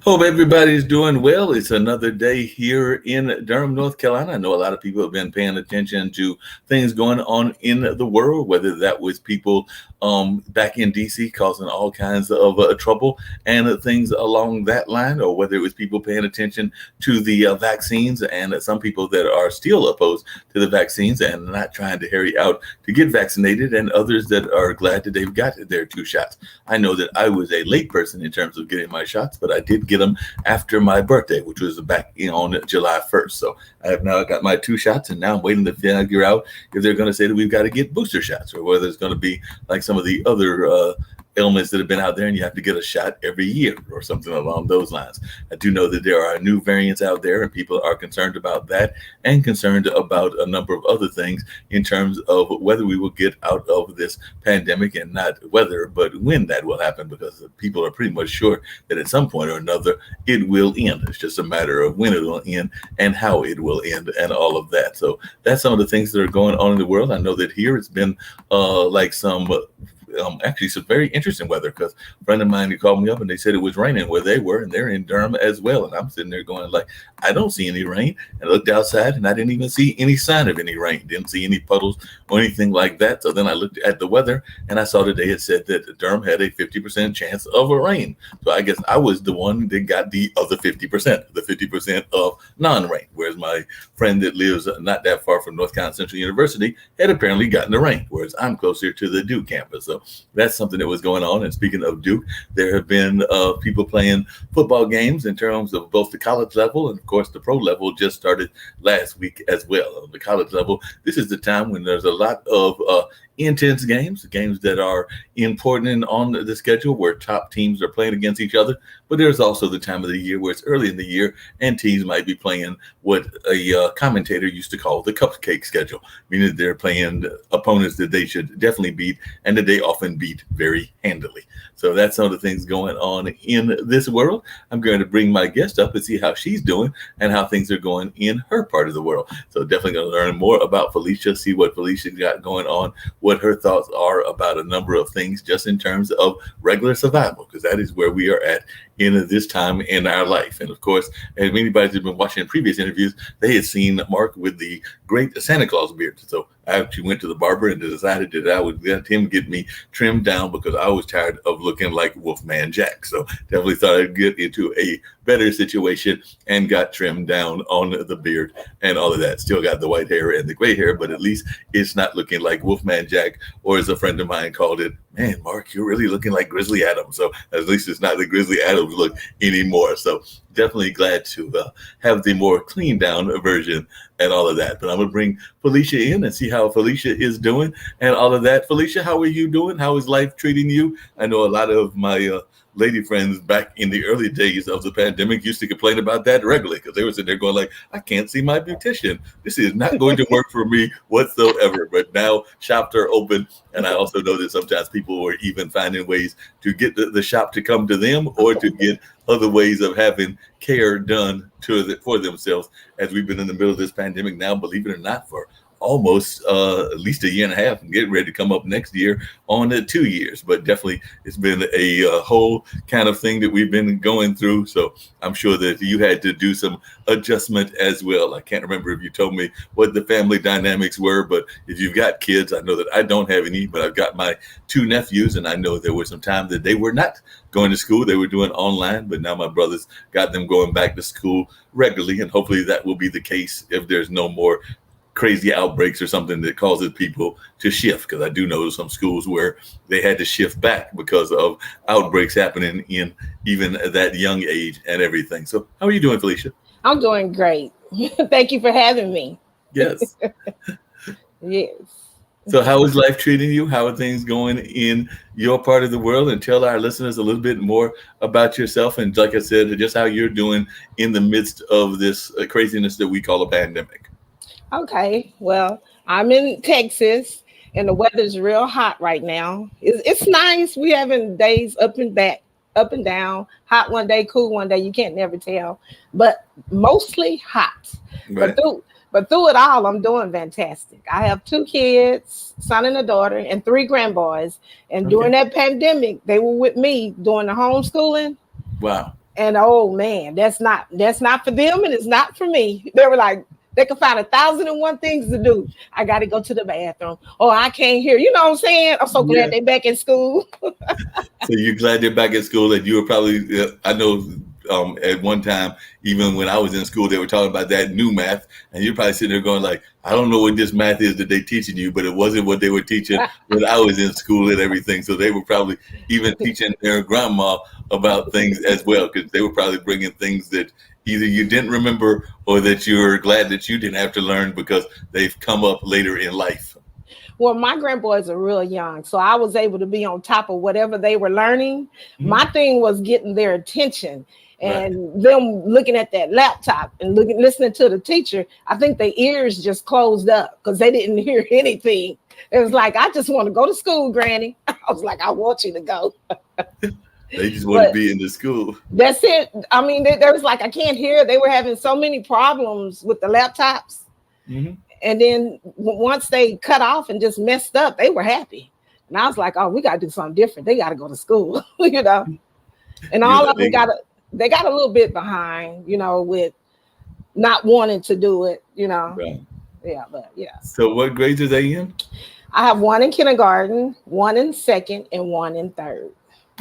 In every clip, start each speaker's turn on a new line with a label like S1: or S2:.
S1: Hope everybody's doing well. It's another day here in Durham, North Carolina. I know a lot of people have been paying attention to things going on in the world, whether that was people back in DC causing all kinds of trouble and things along that line, or whether it was people paying attention to the vaccines and some people that are still opposed to the vaccines and not trying to hurry out to get vaccinated, and others that are glad that they've got their two shots. I know that I was a late person in terms of getting my shots, but I did get them after my birthday, which was back on July 1st. So I have now got my two shots, and now I'm waiting to figure out if they're going to say that we've got to get booster shots, or whether it's going to be like some of the other ailments that have been out there and you have to get a shot every year or something along those lines. I do know that there are new variants out there, and people are concerned about that and concerned about a number of other things in terms of whether we will get out of this pandemic, and not whether, but when that will happen, because people are pretty much sure that at some point or another it will end. It's just a matter of when it will end and how it will end and all of that. So that's some of the things that are going on in the world. I know that here it's been like some actually some very interesting weather, because a friend of mine, who called me up and they said it was raining where they were, and they're in Durham as well. And I'm sitting there going like, I don't see any rain. And I looked outside and I didn't even see any sign of any rain. Didn't see any puddles or anything like that. So then I looked at the weather and I saw today it said that Durham had a 50% chance of a rain. So I guess I was the one that got the other 50%, the 50% of non-rain. Whereas my friend that lives not that far from North Carolina Central University had apparently gotten the rain, whereas I'm closer to the Duke campus. So that's something that was going on. And speaking of Duke, there have been people playing football games in terms of both the college level and, of course, the pro level just started last week as well. On the college level, this is the time when there's a lot of intense games that are important on the schedule, where top teams are playing against each other. But there's also the time of the year where it's early in the year and teams might be playing what a commentator used to call the cupcake schedule, meaning they're playing opponents that they should definitely beat and that they often beat very handily. So that's some of the things going on in this world. I'm going to bring my guest up and see how she's doing and how things are going in her part of the world. So definitely going to learn more about Felicia, see what Felicia got going on, what her thoughts are about a number of things just in terms of regular survival, because that is where we are at in this time in our life. And of course, if anybody's been watching previous interviews, they had seen Mark with the great Santa Claus beard. So I actually went to the barber and decided that I would let him get me trimmed down, because I was tired of looking like Wolfman Jack. So definitely thought I'd get into a better situation and got trimmed down on the beard and all of that. Still got the white hair and the gray hair, but at least it's not looking like Wolfman Jack, or as a friend of mine called it, man, Mark, you're really looking like Grizzly Adams. So at least it's not the Grizzly Adams look anymore. So definitely glad to have the more clean down version and all of that. But I'm going to bring Felicia in and see how Felicia is doing and all of that. Felicia, how are you doing? How is life treating you? I know a lot of my lady friends back in the early days of the pandemic used to complain about that regularly, because they were sitting there going like, I can't see my beautician. This is not going to work for me whatsoever. But now shops are open. And I also know that sometimes people were even finding ways to get the shop to come to them, or to get other ways of having care done for themselves, as we've been in the middle of this pandemic now, believe it or not, for almost at least a year and a half, and getting ready to come up next year on 2 years. But definitely it's been a whole kind of thing that we've been going through. So I'm sure that you had to do some adjustment as well. I can't remember if you told me what the family dynamics were, but if you've got kids, I know that I don't have any, but I've got my two nephews, and I know there was some time that they were not going to school. They were doing online, but now my brothers got them going back to school regularly, and hopefully that will be the case if there's no more crazy outbreaks or something that causes people to shift, because I do know some schools where they had to shift back because of outbreaks happening in even that young age and everything. So how are you doing, Felicia?
S2: I'm doing great. Thank you for having me.
S1: Yes.
S2: Yes.
S1: So how is life treating you? How are things going in your part of the world? And tell our listeners a little bit more about yourself. And like I said, just how you're doing in the midst of this craziness that we call a pandemic.
S2: Okay. Well, I'm in Texas and the weather's real hot right now. It's nice. We having days up and back, up and down, hot one day, cool one day. You can't never tell, but mostly hot.
S1: Right.
S2: But through it all, I'm doing fantastic. I have 2 kids, son and a daughter, and 3 grandboys. And during that pandemic, they were with me doing the homeschooling.
S1: Wow.
S2: And oh man, that's not for them, and it's not for me. They were like, they could find 1,001 things to do. I got to go to the bathroom. Oh, I can't hear. You know what I'm saying? I'm so glad
S1: Yeah.
S2: they back in school.
S1: So you're glad they're back at school, and you were probably, I know, at one time, even when I was in school, they were talking about that new math, and you're probably sitting there going like, I don't know what this math is that they teaching you, but it wasn't what they were teaching when I was in school and everything. So they were probably even teaching their grandma about things as well, because they were probably bringing things that either you didn't remember or that you're glad that you didn't have to learn because they've come up later in life.
S2: Well, my grandboys are real young, so I was able to be on top of whatever they were learning.
S1: Mhm.
S2: My thing was getting their attention
S1: Right.
S2: and them looking at that laptop and listening to the teacher. I think their ears just closed up because they didn't hear anything. It was like, I just want to go to school, Granny. I was like, I want you to go.
S1: They just want to
S2: But
S1: be in the school.
S2: that's it. I mean, there was like, I can't hear. They were having so many problems with the laptops.
S1: Hmm.
S2: And then once they cut off and just messed up, they were happy. And I was like, oh, we got to do something different. They got to go to school, you know. And
S1: You're
S2: all
S1: like,
S2: of them they got a little bit behind, with not wanting to do it,
S1: right.
S2: Yeah, but yeah.
S1: So what grades are they in?
S2: I have one in kindergarten, one in second, and one in third.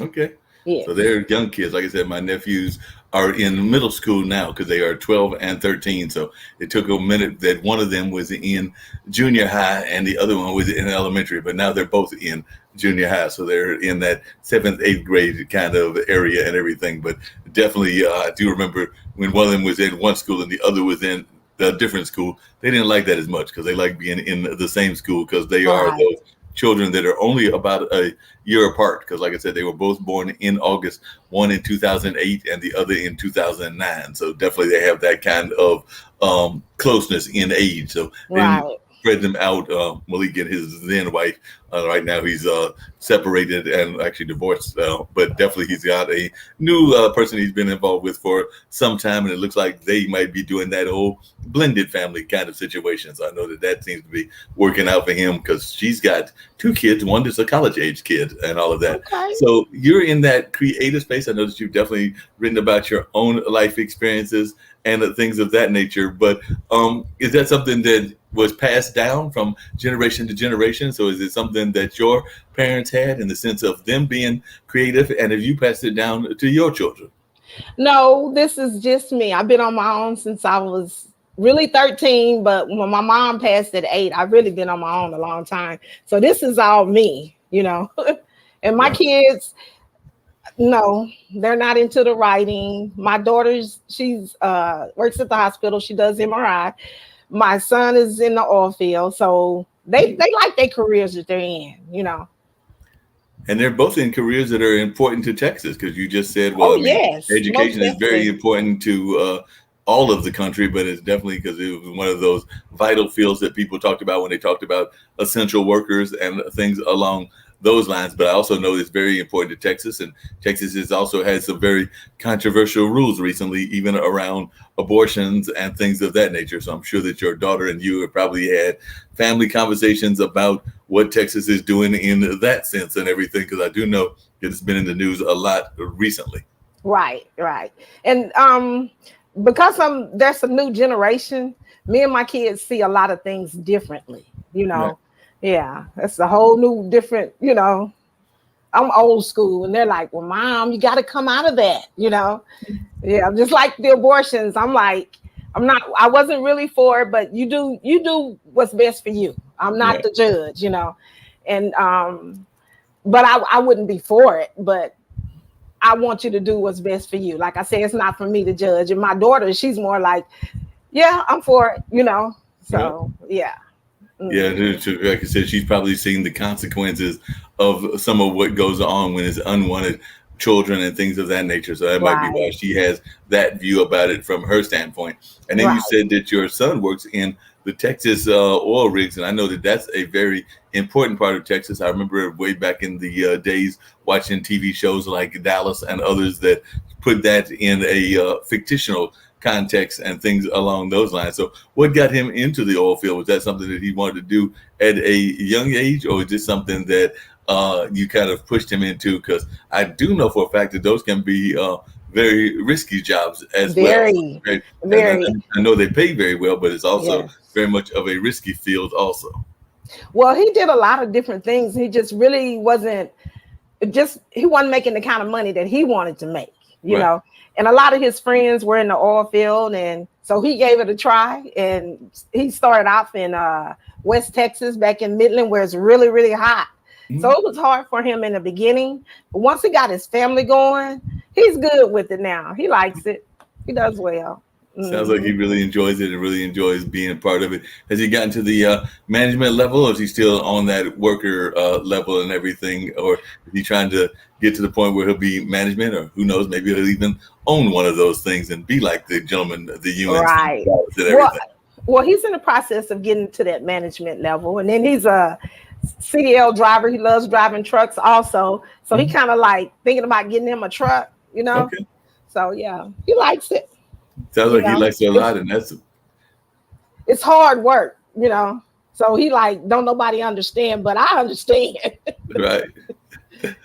S1: Okay. So
S2: Yes.
S1: they're young kids. Like I said, my nephews are in middle school now because they are 12 and 13. So it took a minute that one of them was in junior high and the other one was in elementary, but now they're both in junior high. So they're in that seventh, eighth grade kind of area and everything. But definitely, I do remember when one of them was in one school and the other was in a different school. They didn't like that as much because they like being in the same school because they are
S2: Right.
S1: those children that are only about a year apart. Because, like I said, they were both born in August, one in 2008 and the other in 2009. So definitely they have that kind of closeness in age. So they didn't
S2: Right.
S1: spread them out. Malik and his then wife. Right now he's separated and actually divorced, but definitely he's got a new person he's been involved with for some time, and it looks like they might be doing that whole blended family kind of situation. So I know that seems to be working out for him because she's got two kids, one that's a college age kid, and all of that.
S2: Okay.
S1: So you're in that creative space. I know that you've definitely written about your own life experiences and things of that nature. But is that something that was passed down from generation to generation? So is it something that your parents had in the sense of them being creative, and have you passed it down to your children?
S2: No, this is just me. I've been on my own since I was really 13, but when my mom passed at 8, I've really been on my own a long time. So this is all me. And my
S1: Right.
S2: kids, no, they're not into the writing. My daughter's she's works at the hospital. She does MRI. My son is in the oil field, so they like their careers that they're in.
S1: And they're both in careers that are important to Texas because you just said, well,
S2: Oh
S1: I mean,
S2: yes, most
S1: education is very
S2: definitely.
S1: important to all of the country, but it's definitely because it was one of those vital fields that people talked about when they talked about essential workers and things along those lines. But I also know it's very important to Texas, and Texas has also had some very controversial rules recently, even around abortions and things of that nature. So I'm sure that your daughter and you have probably had family conversations about what Texas is doing in that sense and everything, because I do know that it's been in the news a lot recently.
S2: Right, right. And because there's a new generation, me and my kids see a lot of things differently, you
S1: Right.
S2: know. Yeah, that's a whole new different. I'm old school and they're like, "Well, mom, you got to come out of that." Yeah, just like the abortions. I'm like, I wasn't really for it, but you do what's best for you. I'm not
S1: Right.
S2: the judge. And but I wouldn't be for it, but I want you to do what's best for you. Like I say, it's not for me to judge. And my daughter, she's more like, yeah, I'm for it.
S1: Right.
S2: So yeah.
S1: Yeah,
S2: Mhm.
S1: like I said, she's probably seen the consequences of some of what goes on when it's unwanted children and things of that nature. So that might be why
S2: Right,
S1: she has that view about it from her standpoint. And then you
S2: right,
S1: said that your son works in the Texas oil rigs, and I know that that's a very important part of Texas. I remember way back in the days watching TV shows like Dallas and others that put that in a fictional context and things along those lines. So what got him into the oil field? Was that something that he wanted to do at a young age, or is this something that you kind of pushed him into? Because I do know for a fact that those can be very risky jobs as well. So,
S2: Very,
S1: right, and
S2: very.
S1: I know they pay very well, but it's also
S2: Yes.
S1: very much of a risky field also.
S2: Well, he did a lot of different things. He just really wasn't just he wasn't making the kind of money that he wanted to make, you
S1: Right.
S2: know. And a lot of his friends were in the oil field, and so he gave it a try. And he started off in West Texas, back in Midland, where it's really, really hot. So
S1: Mhm.
S2: it was hard for him in the beginning, but once he got his family going, he's good with it now. He likes it. He does well.
S1: Sounds like
S2: Hmm.
S1: he really enjoys it and really enjoys being a part of it. Has he gotten to the management level, or is he still on that worker level and everything, or is he trying to get to the point where he'll be management, or who knows, maybe he'll even own one of those things and be like the gentleman, the UNC
S2: Right.
S1: and
S2: Well,
S1: everything?
S2: he's in the process of getting to that management level, and then he's a CDL driver. He loves driving trucks also, so he
S1: Mhm.
S2: kind of like thinking about getting him a truck, you know.
S1: Okay,
S2: So yeah, he likes it.
S1: sounds
S2: You
S1: like he
S2: know,
S1: likes it a
S2: it's
S1: lot, and that's
S2: it's hard work, you know. So he like don't nobody understand, but I understand.
S1: right.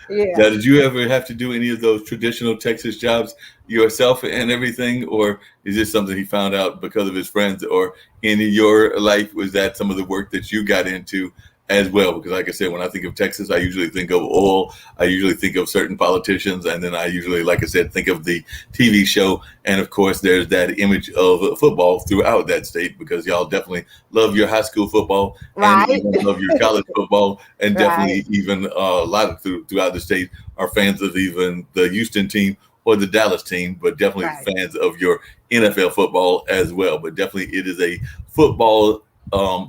S2: Yeah.
S1: Now, did you ever have to do any of those traditional Texas jobs yourself and everything, or is this something he found out because of his friends, or in your life was that some of the work that you got into as well? Because, like I said, when I think of Texas, I usually think of oil, I usually think of certain politicians, and then I usually, like I said, think of the TV show, and of course, there's that image of football throughout that state because y'all definitely love your high school football and
S2: Right.
S1: even love your college football, and
S2: Right.
S1: definitely even a lot of throughout the state are fans of even the Houston team or the Dallas team, but definitely
S2: Right.
S1: fans of your NFL football as well. But definitely it is a football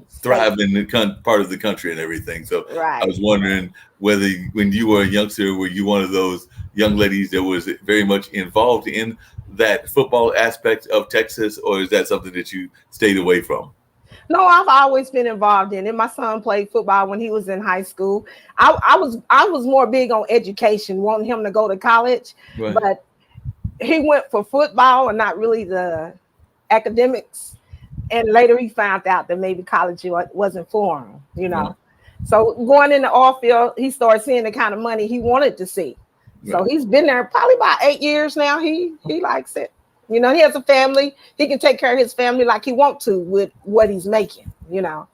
S2: State.
S1: thriving part of the country and everything. So I
S2: Right.
S1: was wondering whether when you were a youngster, were you one of those young ladies that was very much involved in that football aspect of Texas, or is that something that you stayed away from?
S2: No, I've always been involved in it. My son played football when he was in high school. I was more big on education, wanting him to go to college,
S1: Right.
S2: but he went for football and not really the academics. And later he found out that maybe college wasn't for him, you
S1: Right.
S2: know. So going in the oil field, he started seeing the kind of money he wanted to see. So
S1: Right.
S2: he's been there probably about 8 years now. He likes it. You know, he has a family. He can take care of his family like he wants to with what he's making, you know.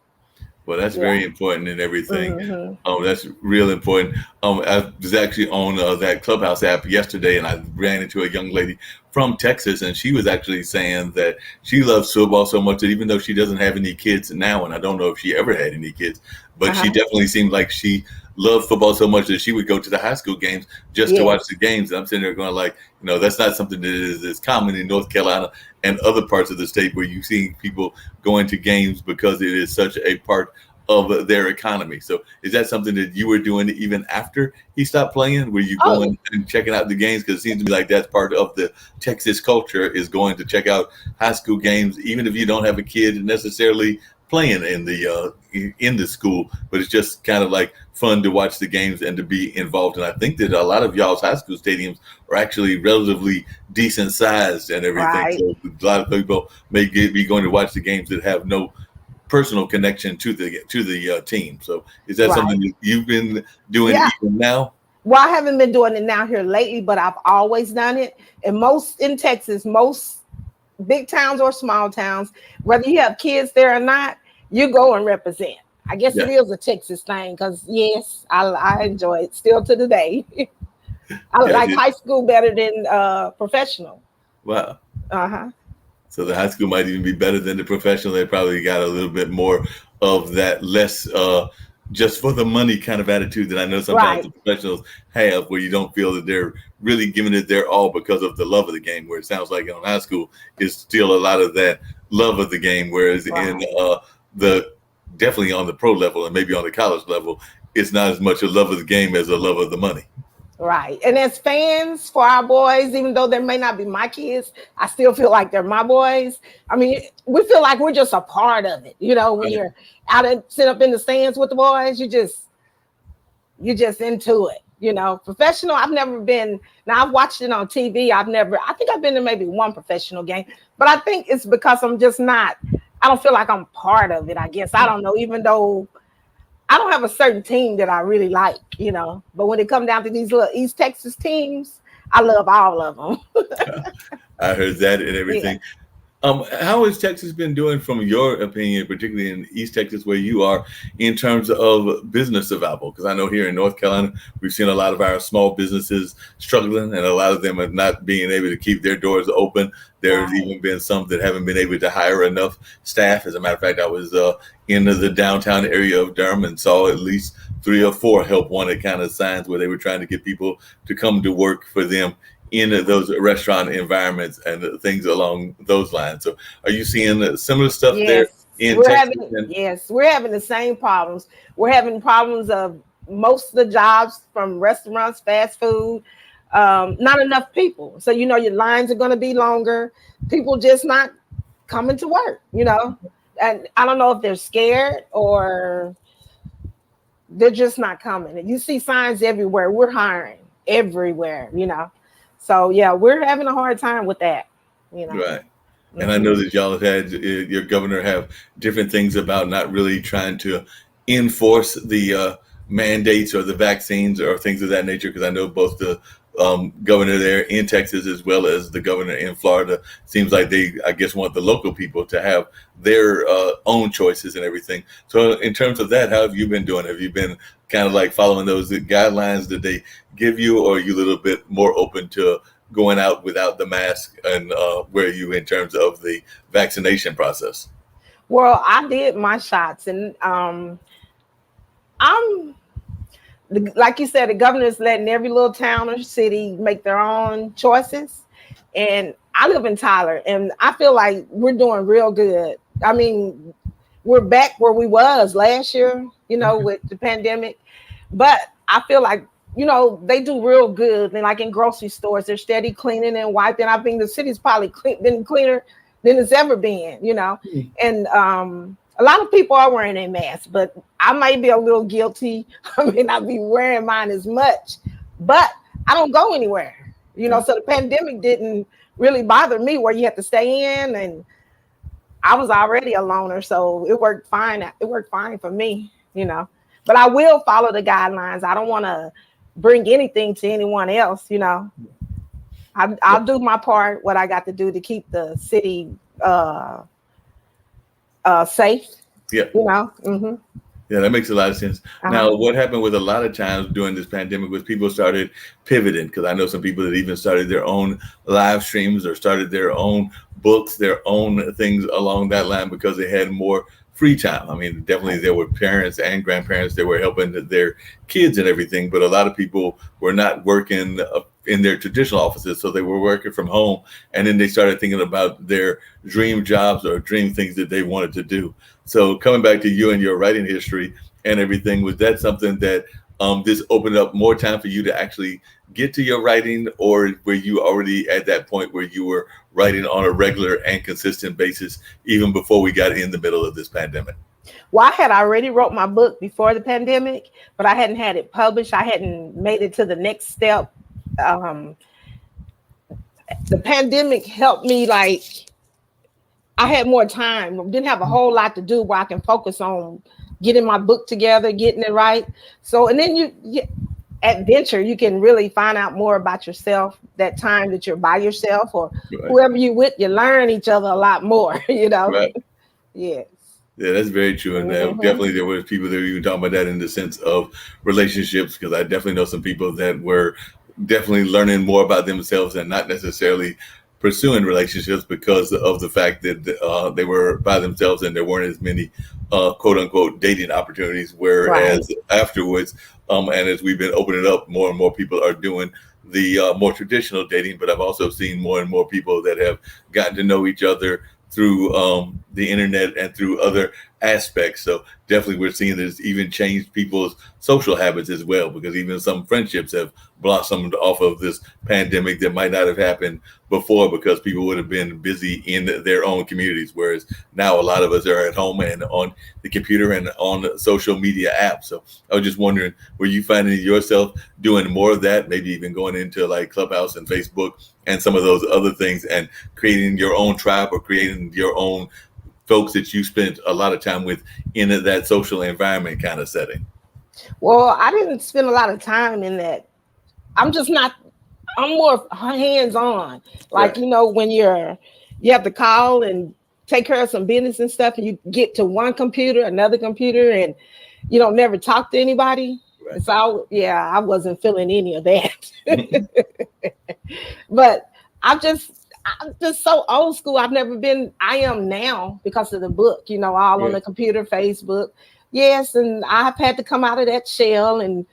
S1: Well, that's
S2: Yeah.
S1: very important in everything.
S2: Hmm.
S1: That's real important. I was actually on that Clubhouse app yesterday, and I ran into a young lady from Texas, and she was actually saying that she loves football so much that even though she doesn't have any kids now, and I don't know if she ever had any kids, but she
S2: Uh-huh.
S1: definitely seemed like she loved football so much that she would go to the high school games just to watch
S2: Yes.
S1: the games. And I'm sitting there going like, that's not something that is as common in North Carolina and other parts of the state where you see people going to games because it is such a part of their economy. So is that something that you were doing even after he stopped playing? Were you
S2: Oh,
S1: going and checking out the games? Because it seems to me like that's part of the Texas culture is going to check out high school games, even if you don't have a kid necessarily playing in the school, but it's just kind of like fun to watch the games and to be involved. And I think that a lot of y'all's high school stadiums are actually relatively decent sized and everything.
S2: right,
S1: So a lot of people may be going to watch the games that have no personal connection to the team. So is that
S2: right.
S1: something that you've been doing
S2: Yeah.
S1: even now?
S2: Well, I haven't been doing it now here lately, but I've always done it. And most in Texas, most big towns or small towns, whether you have kids there or not, you go and represent. I guess it
S1: Yeah,
S2: is a Texas thing because yes, I enjoy it still to the day. I
S1: yeah,
S2: like high school better than professional.
S1: wow.
S2: Uh-huh.
S1: So the high school might even be better than the professional. They probably got a little bit more of that less just for the money kind of attitude that I know sometimes
S2: Right,
S1: the professionals have, where you don't feel that they're really giving it their all because of the love of the game. Where it sounds like in high school is still a lot of that love of the game, whereas in
S2: right.
S1: the definitely on the pro level and maybe on the college level, it's not as much a love of the game as a love of the money.
S2: Right. And as fans for our boys, even though they may not be my kids, I still feel like they're my boys. I mean, we feel like we're just a part of it. You know, when
S1: Right.
S2: you're out and sit up in the stands with the boys, you're just into it. You know, professional, I've never been. Now I've watched it on TV. I think I've been to maybe one professional game, but I think it's because I'm just not, I don't feel like I'm part of it. I guess I don't know, even though I don't have a certain team that I really like, you know. But when it comes down to these little East Texas teams, I love all of them.
S1: I heard that and
S2: Yeah.
S1: everything. How has Texas been doing, from your opinion, particularly in East Texas where you are, in terms of business survival? Because I know here in North Carolina, we've seen a lot of our small businesses struggling, and a lot of them are not being able to keep their doors open. There's
S2: Right.
S1: even been some that haven't been able to hire enough staff. As a matter of fact, I was in the downtown area of Durham and saw at least three or four help wanted kind of signs where they were trying to get people to come to work for them in those restaurant environments and things along those lines. So, are you seeing similar stuff there
S2: Yes,
S1: in Texas? And
S2: we're having the same problems. We're having problems of most of the jobs from restaurants, fast food, not enough people. So your lines are going to be longer. People just not coming to work. And I don't know if they're scared or they're just not coming. And you see signs everywhere. We're hiring everywhere. So yeah, we're having a hard time with that. You know.
S1: right. And I
S2: hmm
S1: know that y'all have had your governor have different things about not really trying to enforce the mandates or the vaccines or things of that nature. Because I know both the governor there in Texas as well as the governor in Florida seems like they, I guess, want the local people to have their own choices and everything. So, in terms of that, how have you been doing? Have you been kind of like following those guidelines that they give you, or are you a little bit more open to going out without the mask, and where are you in terms of the vaccination process?
S2: Well, I did my shots, and I'm like you said, the governor's letting every little town or city make their own choices. And I live in Tyler, and I feel like we're doing real good. I mean, we're back where we was last year,
S1: Okay.
S2: with the pandemic. But I feel like, they do real good. And like in grocery stores, they're steady cleaning and wiping. I think the city's probably been cleaner than it's ever been.
S1: Hmm.
S2: And a lot of people are wearing a mask, but I might be a little guilty. I may not be wearing mine as much, but I don't go anywhere.
S1: Yeah.
S2: So the pandemic didn't really bother me where you have to stay in, and I was already a loner, so it worked fine. It worked fine for me. But I will follow the guidelines. I don't want to bring anything to anyone else.
S1: Yeah.
S2: I'll do my part, what I got to do to keep the city safe.
S1: Yeah.
S2: Hmm.
S1: Yeah, that makes a lot of sense.
S2: Uh-huh.
S1: Now, what happened with a lot of times during this pandemic was people started pivoting, because I know some people that even started their own live streams or started their own books, their own things along that line because they had more free time. I mean, definitely there were parents and grandparents that were helping their kids and everything, but a lot of people were not working in their traditional offices, so they were working from home, and then they started thinking about their dream jobs or dream things that they wanted to do. So coming back to you and your writing history and everything, was that something that this opened up more time for you to actually get to your writing, or were you already at that point where you were writing on a regular and consistent basis even before we got in the middle of this pandemic?
S2: Well, I had already wrote my book before the pandemic, but I hadn't had it published. I hadn't made it to the next step. Um, the pandemic helped me, like, I had more time, didn't have a whole lot to do where I can focus on getting my book together, getting it right. So, and then adventure, you can really find out more about yourself that time that you're by yourself, or
S1: Right.
S2: whoever you with, you learn each other a lot more.
S1: Right.
S2: Yes.
S1: Yeah, that's very true. And
S2: Hmm.
S1: definitely there were people that were even talking about that in the sense of relationships, because I definitely know some people that were definitely learning more about themselves and not necessarily pursuing relationships because of the fact that they were by themselves and there weren't as many quote unquote dating opportunities.
S2: Right.
S1: Whereas afterwards, and as we've been opening up, more and more people are doing the more traditional dating. But I've also seen more and more people that have gotten to know each other through the internet and through other aspects. So definitely we're seeing this even change people's social habits as well, because even some friendships have blossomed off of this pandemic that might not have happened before because people would have been busy in their own communities. Whereas now a lot of us are at home and on the computer and on social media apps. So I was just wondering, were you finding yourself doing more of that, maybe even going into like Clubhouse and Facebook and some of those other things, and creating your own tribe or creating your own folks that you spent a lot of time with in that social environment kind of setting?
S2: Well, I didn't spend a lot of time in that. I'm just not. I'm more hands on. Like,
S1: Right.
S2: you know, when you have to call and take care of some business and stuff, and you get to one computer, another computer, and you don't never talk to anybody.
S1: Right.
S2: It's all, yeah, I wasn't feeling any of that.
S1: Mhm.
S2: But I'm just so old school. I've never been. I am now because of the book. You know, all on
S1: Yeah.
S2: the computer, Facebook. Yes, and I've had to come out of that shell, and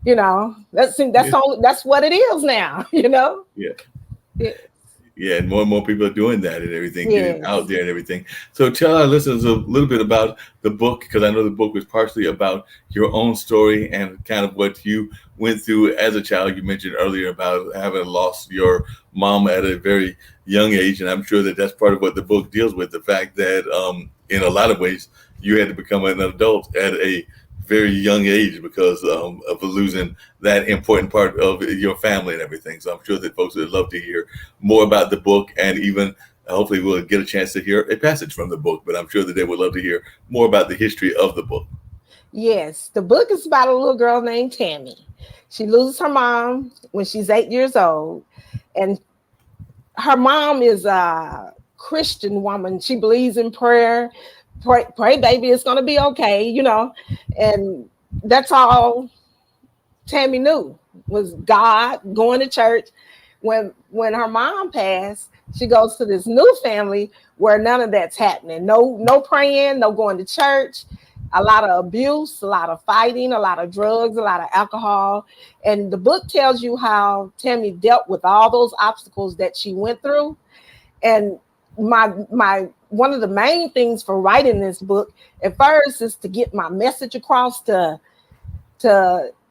S2: you know,
S1: Yeah.
S2: that's what it is now. You know.
S1: Yeah.
S2: Yeah.
S1: Yeah, and more people are doing that and everything, getting out
S2: Yes.
S1: there and everything. So tell our listeners a little bit about the book, because I know the book was partially about your own story and kind of what you went through as a child. You mentioned earlier about having lost your mom at a very young age, and I'm sure that that's part of what the book deals with, the fact that in a lot of ways you had to become an adult at a very young age because of losing that important part of your family and everything. So I'm sure that folks would love to hear more about the book, and even hopefully we'll get a chance to hear a passage from the book. But I'm sure that they would love to hear more about the history of the book.
S2: Yes. The book is about a little girl named Tammy. She loses her mom when she's 8 years old, and her mom is a Christian woman. She believes in prayer. Pray, baby, it's gonna be okay, you know. And that's all Tammy knew was God, going to church. When her mom passed, she goes to this new family where none of that's happening. No praying, no going to church, a lot of abuse, a lot of fighting, a lot of drugs, a lot of alcohol. And the book tells you how Tammy dealt with all those obstacles that she went through. And my one of the main things for writing this book at first is to get my message across to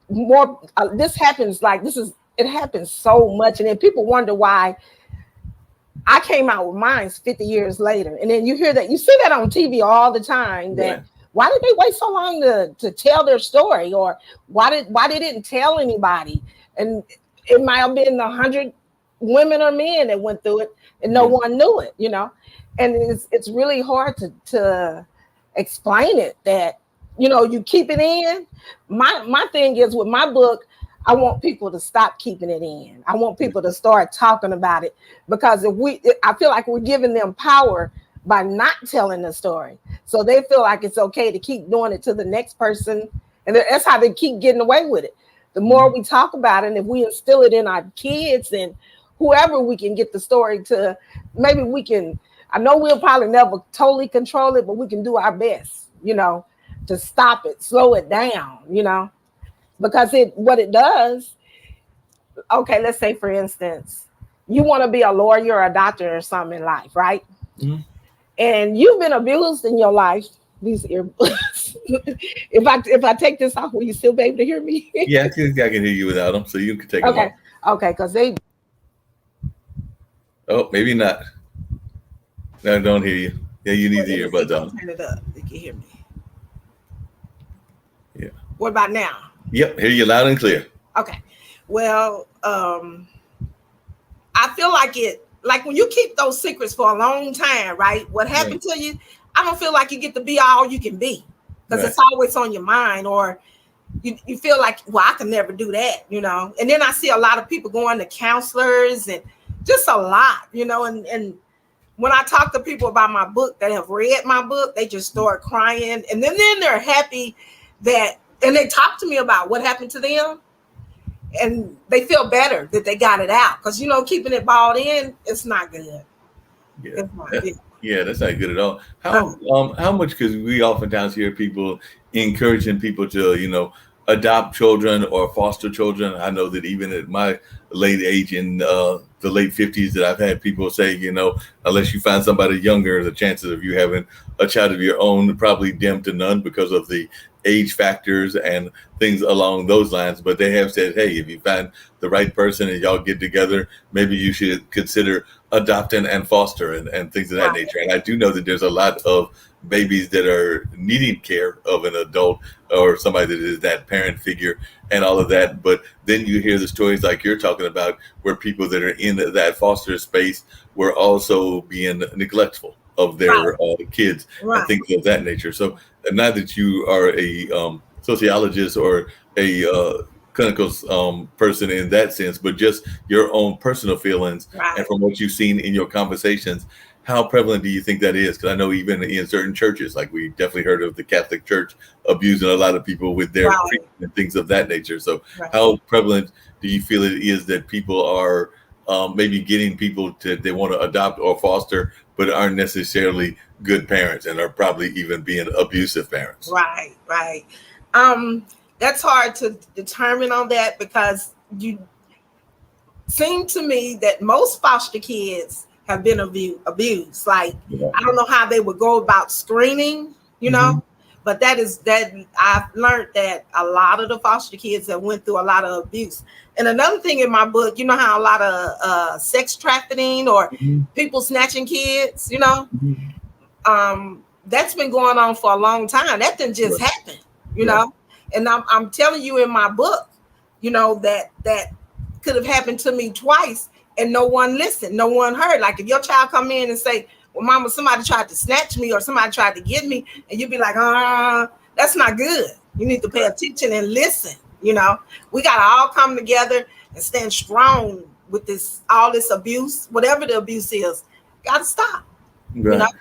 S2: more. This happens like this is it happens so much, and then people wonder why I came out with mine 50 years later. And then you hear that, you see that on TV all the time, that
S1: Right.
S2: why did they wait so long to tell their story? Or why they didn't tell anybody? And it might have been 100 women or men that went through it and no
S1: Yeah.
S2: one knew it, you know. And it's really hard to explain it, that you keep it in. My thing is with my book, I want people to stop keeping it in. I want
S1: Yeah.
S2: people to start talking about it, because I feel like we're giving them power by not telling the story. So they feel like it's okay to keep doing it to the next person, and that's how they keep getting away with it. The more
S1: Mhm.
S2: we talk about it, and if we instill it in our kids and whoever we can get the story to, maybe we can. I know we'll probably never totally control it, but we can do our best, to stop it, slow it down, because what it does. Okay, let's say for instance, you want to be a lawyer or a doctor or something in life, right?
S1: Mhm.
S2: And you've been abused in your life. These earbuds. if I take this off, will you still be able to hear me?
S1: Yeah, I can hear you without them, so you can take them
S2: Okay,
S1: off.
S2: okay, because they.
S1: Oh, maybe not. No, don't hear you. Yeah, you need
S2: Well, let
S1: the
S2: me see
S1: earbuds
S2: if I
S1: on.
S2: turn it up. You can hear me.
S1: Yeah.
S2: What about now?
S1: Yep, hear you loud and clear.
S2: Okay. Well, I feel like like when you keep those secrets for a long time, right? What
S1: Right.
S2: happened to you? I don't feel like you get to be all you can be, because
S1: Right.
S2: it's always on your mind, or you feel like, well, I can never do that. And then I see a lot of people going to counselors and just a lot, and when I talk to people about my book that have read my book, they just start crying, and then they're happy that, and they talk to me about what happened to them, and they feel better that they got it out, because keeping it balled in, it's not good.
S1: Yeah.
S2: It's not
S1: That-
S2: good.
S1: yeah, that's not good at all.
S2: Uh,
S1: How much, because we oftentimes hear people encouraging people to, adopt children or foster children. I know that even at my late age, in the late 50s, that I've had people say, unless you find somebody younger, the chances of you having a child of your own are probably dim to none because of the age factors and things along those lines. But they have said, hey, if you find the right person and y'all get together, maybe you should consider adopting and foster and things of that
S2: right,
S1: nature. And I do know that there's a lot of babies that are needing care of an adult or somebody that is that parent figure and all of that. But then you hear the stories like you're talking about, where people that are in that foster space were also being neglectful of
S2: right,
S1: their kids and
S2: right.
S1: things of that nature. So, not that you are a sociologist or a clinical person in that sense, but just your own personal feelings and
S2: Right.
S1: from what you've seen in your conversations, how prevalent do you think that is? Because I know even in certain churches, like we definitely heard of the Catholic Church abusing a lot of people with their
S2: Right.
S1: preaching and things of that nature. So,
S2: Right.
S1: how prevalent do you feel it is that people are maybe getting people to they want to adopt or foster, but aren't necessarily good parents and are probably even being abusive parents?
S2: Right. Right. Um, that's hard to determine on that because you seem to me that most foster kids have been abused. Like
S1: Yeah.
S2: I don't know how they would go about screening,
S1: Hmm.
S2: but that I've learned that a lot of the foster kids have went through a lot of abuse. And another thing in my book, you know how a lot of sex trafficking or
S1: Hmm.
S2: people snatching kids,
S1: Hmm.
S2: that's been going on for a long time. That didn't just
S1: Right.
S2: happen, you
S1: Right.
S2: know. And I'm telling you in my book, that could have happened to me twice, and no one listened, no one heard. Like if your child come in and say, "Well, Mama, somebody tried to snatch me, or somebody tried to get me," and you be like, that's not good. You need to pay
S1: Right.
S2: attention and listen. We gotta all come together and stand strong with this all this abuse, whatever the abuse is. Gotta stop. You know.
S1: Right.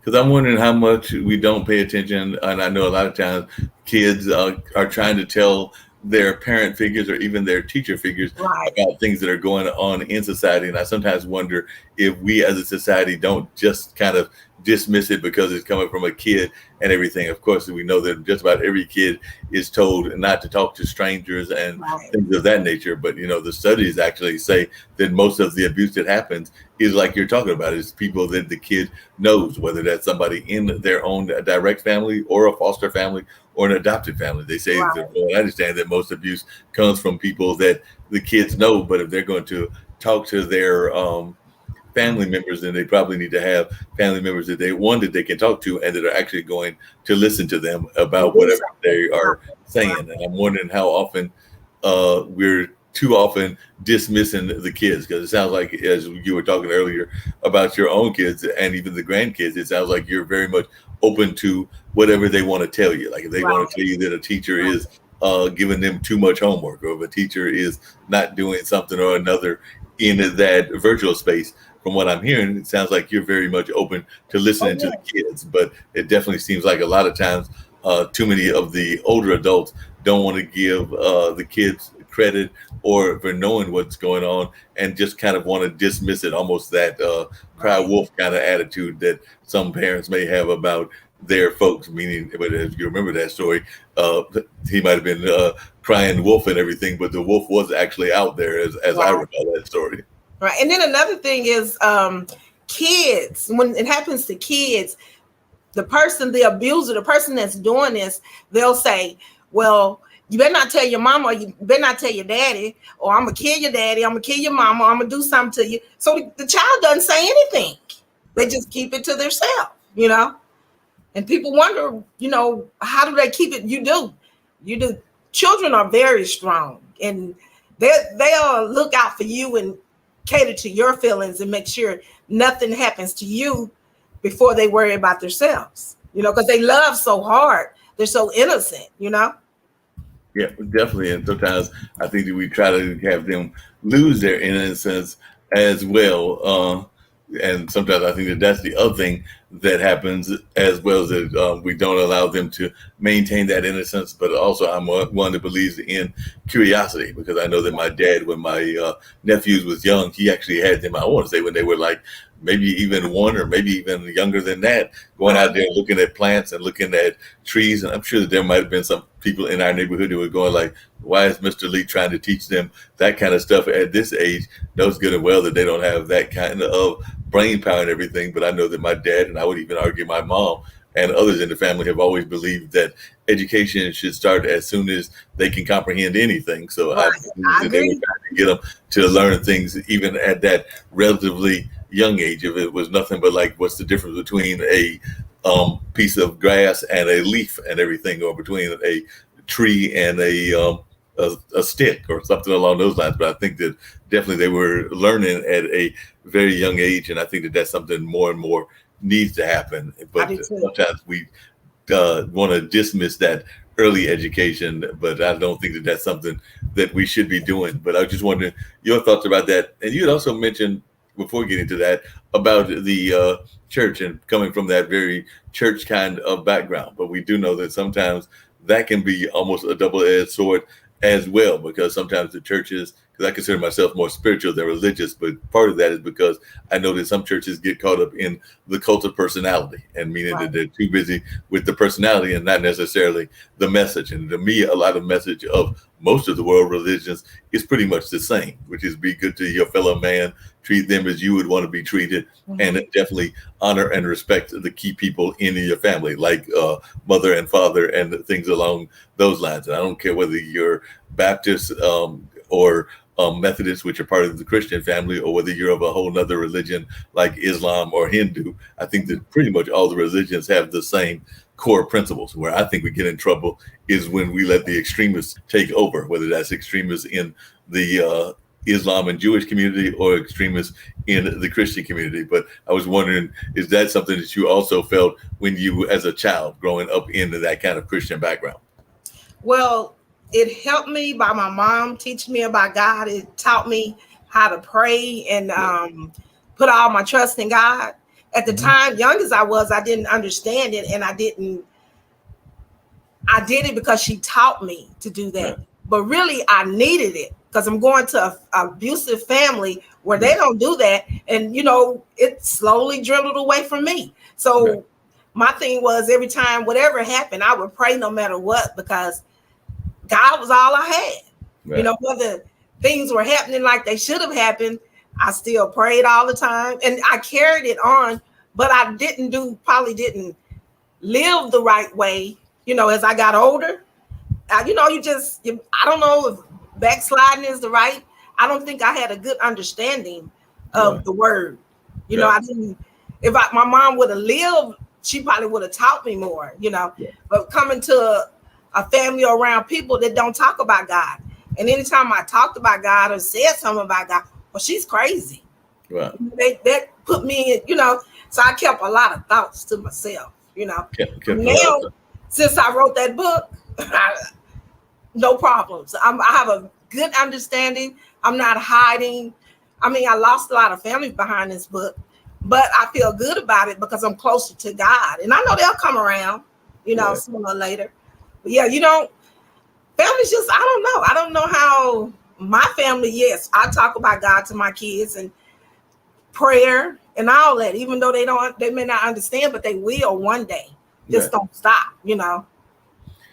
S1: Because I'm wondering how much we don't pay attention, and I know a lot of times kids are trying to tell their parent figures or even their teacher figures
S2: Right.
S1: about things that are going on in society, and I sometimes wonder if we as a society don't just kind of dismiss it because it's coming from a kid and everything. Of course, we know that just about every kid is told not to talk to strangers and
S2: Right.
S1: things of that nature. But the studies actually say that most of the abuse that happens is like you're talking about. It's people that the kid knows, whether that's somebody in their own direct family or a foster family or an adopted family. They say that,
S2: Right.
S1: well, I understand that most abuse comes from people that the kids know, but if they're going to talk to their family members, then they probably need to have family members that they can talk to and that are actually going to listen to them
S2: And
S1: about
S2: do
S1: whatever
S2: something.
S1: they
S2: Right.
S1: are saying.
S2: Right.
S1: And I'm wondering how often we're too often dismissing the kids, because it sounds like, as you were talking earlier about your own kids and even the grandkids, it sounds like you're very much open to whatever they want to tell you. Like if they want to
S2: Right.
S1: tell you that a teacher
S2: Right.
S1: is giving them too much homework, or if a teacher is not doing something or another in that virtual space, from what I'm hearing, it sounds like you're very much open to
S2: Oh
S1: listening to the
S2: yeah.
S1: kids. But it definitely seems like a lot of times, too many of the older adults don't want to give the kids credit or for knowing what's going on, and just kind of want to dismiss it, almost that cry
S2: Right.
S1: wolf kind of attitude that some parents may have about their folks. Meaning, but if you remember that story, uh, he might have been crying wolf and everything, but the wolf was actually out there, as I
S2: Right.
S1: recall that story.
S2: Right. And then another thing is kids. When it happens to kids, the abuser, the person that's doing this, they'll say, "Well, you better not tell your mama, or you better not tell your daddy, or I'm gonna kill your daddy, I'm gonna kill your mama, I'm gonna do something to you." So the child doesn't say anything. They
S1: Right.
S2: just keep it to themselves. And people wonder, how do they keep it? You do. Children are very strong, and they'll look out for you and cater to your feelings and make sure nothing happens to you before they worry about themselves. Because they love so hard, they're so innocent.
S1: Yeah, definitely. And sometimes I think that we try to have them lose their innocence as well. And sometimes I think that that's the other thing that happens as well, as that we don't allow them to maintain that innocence. But also, I'm one that believes in curiosity, because I know that my dad, when my nephews was young, he actually had them. I want to say when they were like maybe even one or maybe even younger than that, going
S2: Right,
S1: out there looking at plants and looking at trees. And I'm sure that there might have been some people in our neighborhood who were going like, why is Mr. Lee trying to teach them that kind of stuff at this age? Knows good and well that they don't have that kind of brain power and everything. But I know that my dad, and I would even argue my mom and others in the family, have always believed that education should start as soon as they can comprehend anything. So I
S2: right.
S1: believe
S2: I
S1: that they were
S2: agree.
S1: trying to get them to learn things even at that relatively young age. If it was nothing but like, what's the difference between a piece of grass and a leaf and everything, or between a tree and a stick or something along those lines. But I think that definitely they were learning at a very young age, and I think that that's something more and more needs to happen.
S2: I
S1: But
S2: do too.
S1: sometimes we want to dismiss that early education, but I don't think that that's something that we should be doing. But I was just wondering your thoughts about that. And you had also mentioned before getting to that about the church and coming from that very church kind of background. But we do know that sometimes that can be almost a double-edged sword as well, because sometimes the churches, because I consider myself more spiritual than religious, but part of that is because I know that some churches get caught up in the cult of personality, and meaning that
S2: Right.
S1: they're too busy with the personality and not necessarily the message. And to me, a lot of message of most of the world religions is pretty much the same, which is be good to your fellow man, treat them as you would want to be treated, and
S2: Mhm.
S1: definitely honor and respect the key people in your family, like mother and father, and things along those lines. And I don't care whether you're Baptist or Methodist, which are part of the Christian family, or whether you're of a whole nother religion like Islam or Hindu. I think that pretty much all the religions have the same core principles. Where I think we get in trouble is when we let the extremists take over, whether that's extremists in the Islam and Jewish community or extremists in the Christian community. But I was wondering, is that something that you also felt when you, as a child, growing up into that kind of Christian background?
S2: Well, it helped me by my mom teaching me about God. It taught me how to pray and
S1: Yeah.
S2: put all my trust in God. At the
S1: Mhm.
S2: time, young as I was, I didn't understand it, and I did it because she taught me to do
S1: Right.
S2: that. But really, I needed it because I'm going to a abusive family where they
S1: Right.
S2: don't do that, and it slowly dwindled away from me.
S1: Right.
S2: So my thing was every time whatever happened, I would pray no matter what because God was all I had.
S1: Right.
S2: Whether things were happening like they should have happened, I still prayed all the time and I carried it on, but I probably didn't live the right way, as I got older. I don't know if backsliding is the right. I don't think I had a good understanding
S1: Right.
S2: of the word.
S1: Right.
S2: I didn't, my mom would have lived, she probably would have taught me more.
S1: Right.
S2: But coming to a family around people that don't talk about God. And anytime I talked about God or said something about God, well, she's crazy.
S1: Right.
S2: That put me in. So I kept a lot of thoughts to myself.
S1: Kept a lot of
S2: Now, since I wrote that book, no problems. I have a good understanding. I'm not hiding. I mean, I lost a lot of family behind this book, but I feel good about it because I'm closer to God. And I know they'll come around,
S1: right.
S2: sooner or later. But yeah, family's just, I don't know. I don't know how my family, yes, I talk about God to my kids and prayer and all that, even though they may not understand, but they will one day. Just
S1: Right.
S2: don't stop.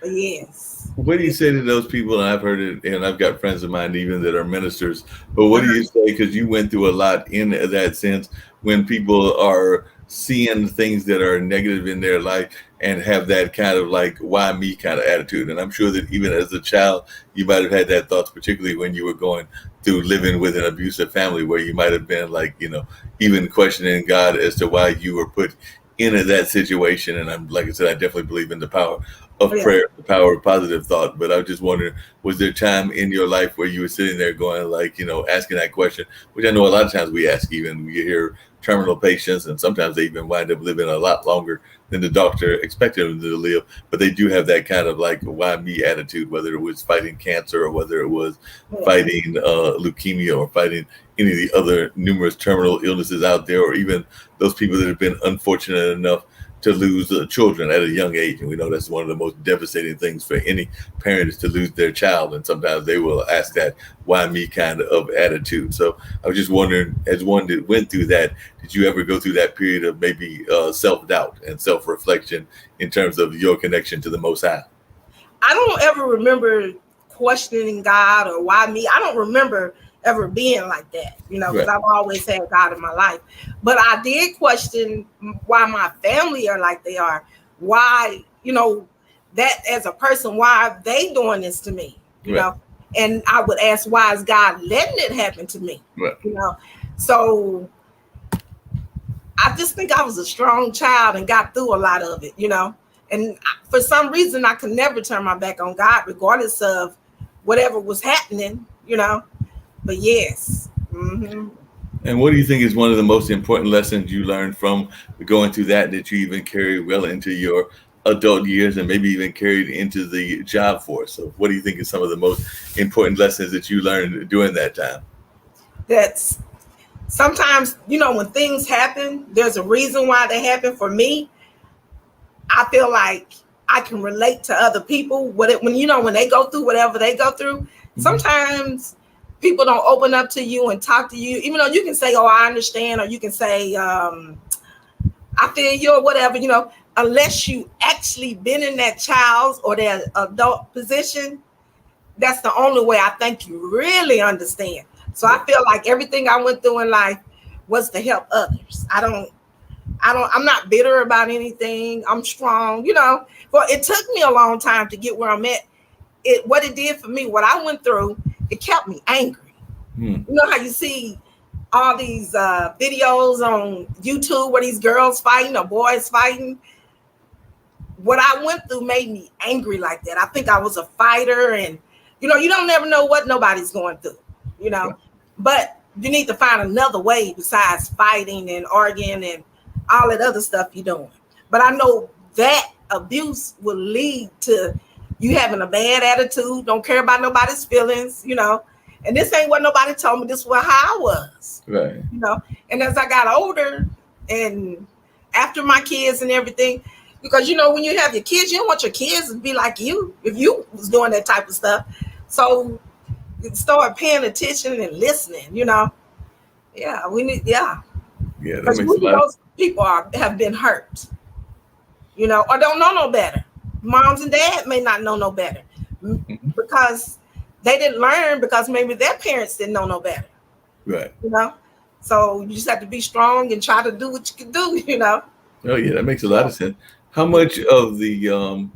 S2: But yes.
S1: What do you say to those people? And I've heard it, and I've got friends of mine even that are ministers. But what do you say? Because you went through a lot in that sense when people are seeing things that are negative in their life and have that kind of like, why me kind of attitude. And I'm sure that even as a child, you might have had that thoughts, particularly when you were going through living with an abusive family, where you might have been like, even questioning God as to why you were put into that situation. And I'm, like I said, I definitely believe in the power
S2: Oh,
S1: of
S2: yeah.
S1: prayer, the power of positive thought. But I was just wondering, was there a time in your life where you were sitting there going like, asking that question, which I know a lot of times we ask, even you hear terminal patients, and sometimes they even wind up living a lot longer than the doctor expected them to live. But they do have that kind of like, why me attitude, whether it was fighting cancer or whether it was fighting leukemia or fighting any of the other numerous terminal illnesses out there, or even those people that have been unfortunate enough to lose children at a young age. And we know that's one of the most devastating things for any parent is to lose their child. And sometimes they will ask that why me kind of attitude. So I was just wondering, as one that went through that, did you ever go through that period of maybe self-doubt and self-reflection in terms of your connection to the Most High?
S2: I don't ever remember questioning God or why me. I don't remember ever being like that, because
S1: Right.
S2: I've always had God in my life. But I did question why my family are like they are. Why, that as a person, why are they doing this to me?
S1: Right.
S2: And I would ask, why is God letting it happen to me?
S1: Right.
S2: So I just think I was a strong child and got through a lot of it. And for some reason, I could never turn my back on God, regardless of whatever was happening. But yes. Mm-hmm.
S1: And what do you think is one of the most important lessons you learned from going through that you even carry well into your adult years and maybe even carried into the job force. So, what do you think is some of the most important lessons that you learned during that time?
S3: That's sometimes, when things happen, there's a reason why they happen. For me, I feel like I can relate to other people. When they go through whatever they go through,
S1: Mm-hmm.
S3: sometimes people don't open up to you and talk to you, even though you can say, "Oh, I understand," or you can say, "I feel you," or whatever. Unless you actually been in that child's or that adult position, that's the only way I think you really understand. So I
S1: Right.
S3: feel like everything I went through in life was to help others. I'm not bitter about anything. I'm strong, But it took me a long time to get where I'm at. What it did for me, what I went through, it kept me angry.
S1: Hmm.
S3: You know how you see all these videos on YouTube where these girls fighting or boys fighting? What I went through made me angry like that. I think I was a fighter, and you don't never know what nobody's going through, you know.
S1: Right.
S3: But you need to find another way besides fighting and arguing and all that other stuff you're doing. But I know that abuse will lead to you having a bad attitude, don't care about nobody's feelings. And this ain't what nobody told me. This was how I was,
S1: Right.
S3: you know. And as I got older and after my kids and everything, because when you have your kids, you don't want your kids to be like you if you was doing that type of stuff. So start paying attention and listening. Yeah, we need, yeah,
S1: Yeah, that
S3: because
S1: makes a
S3: we
S1: lot.
S3: those people have been hurt, or don't know no better. Moms and dads may not know no better
S1: Mhm.
S3: because they didn't learn because maybe their parents didn't know no better.
S1: Right.
S3: You know, so you just have to be strong and try to do what you can do.
S1: Oh yeah, that makes a lot
S3: Yeah.
S1: of sense. How much of the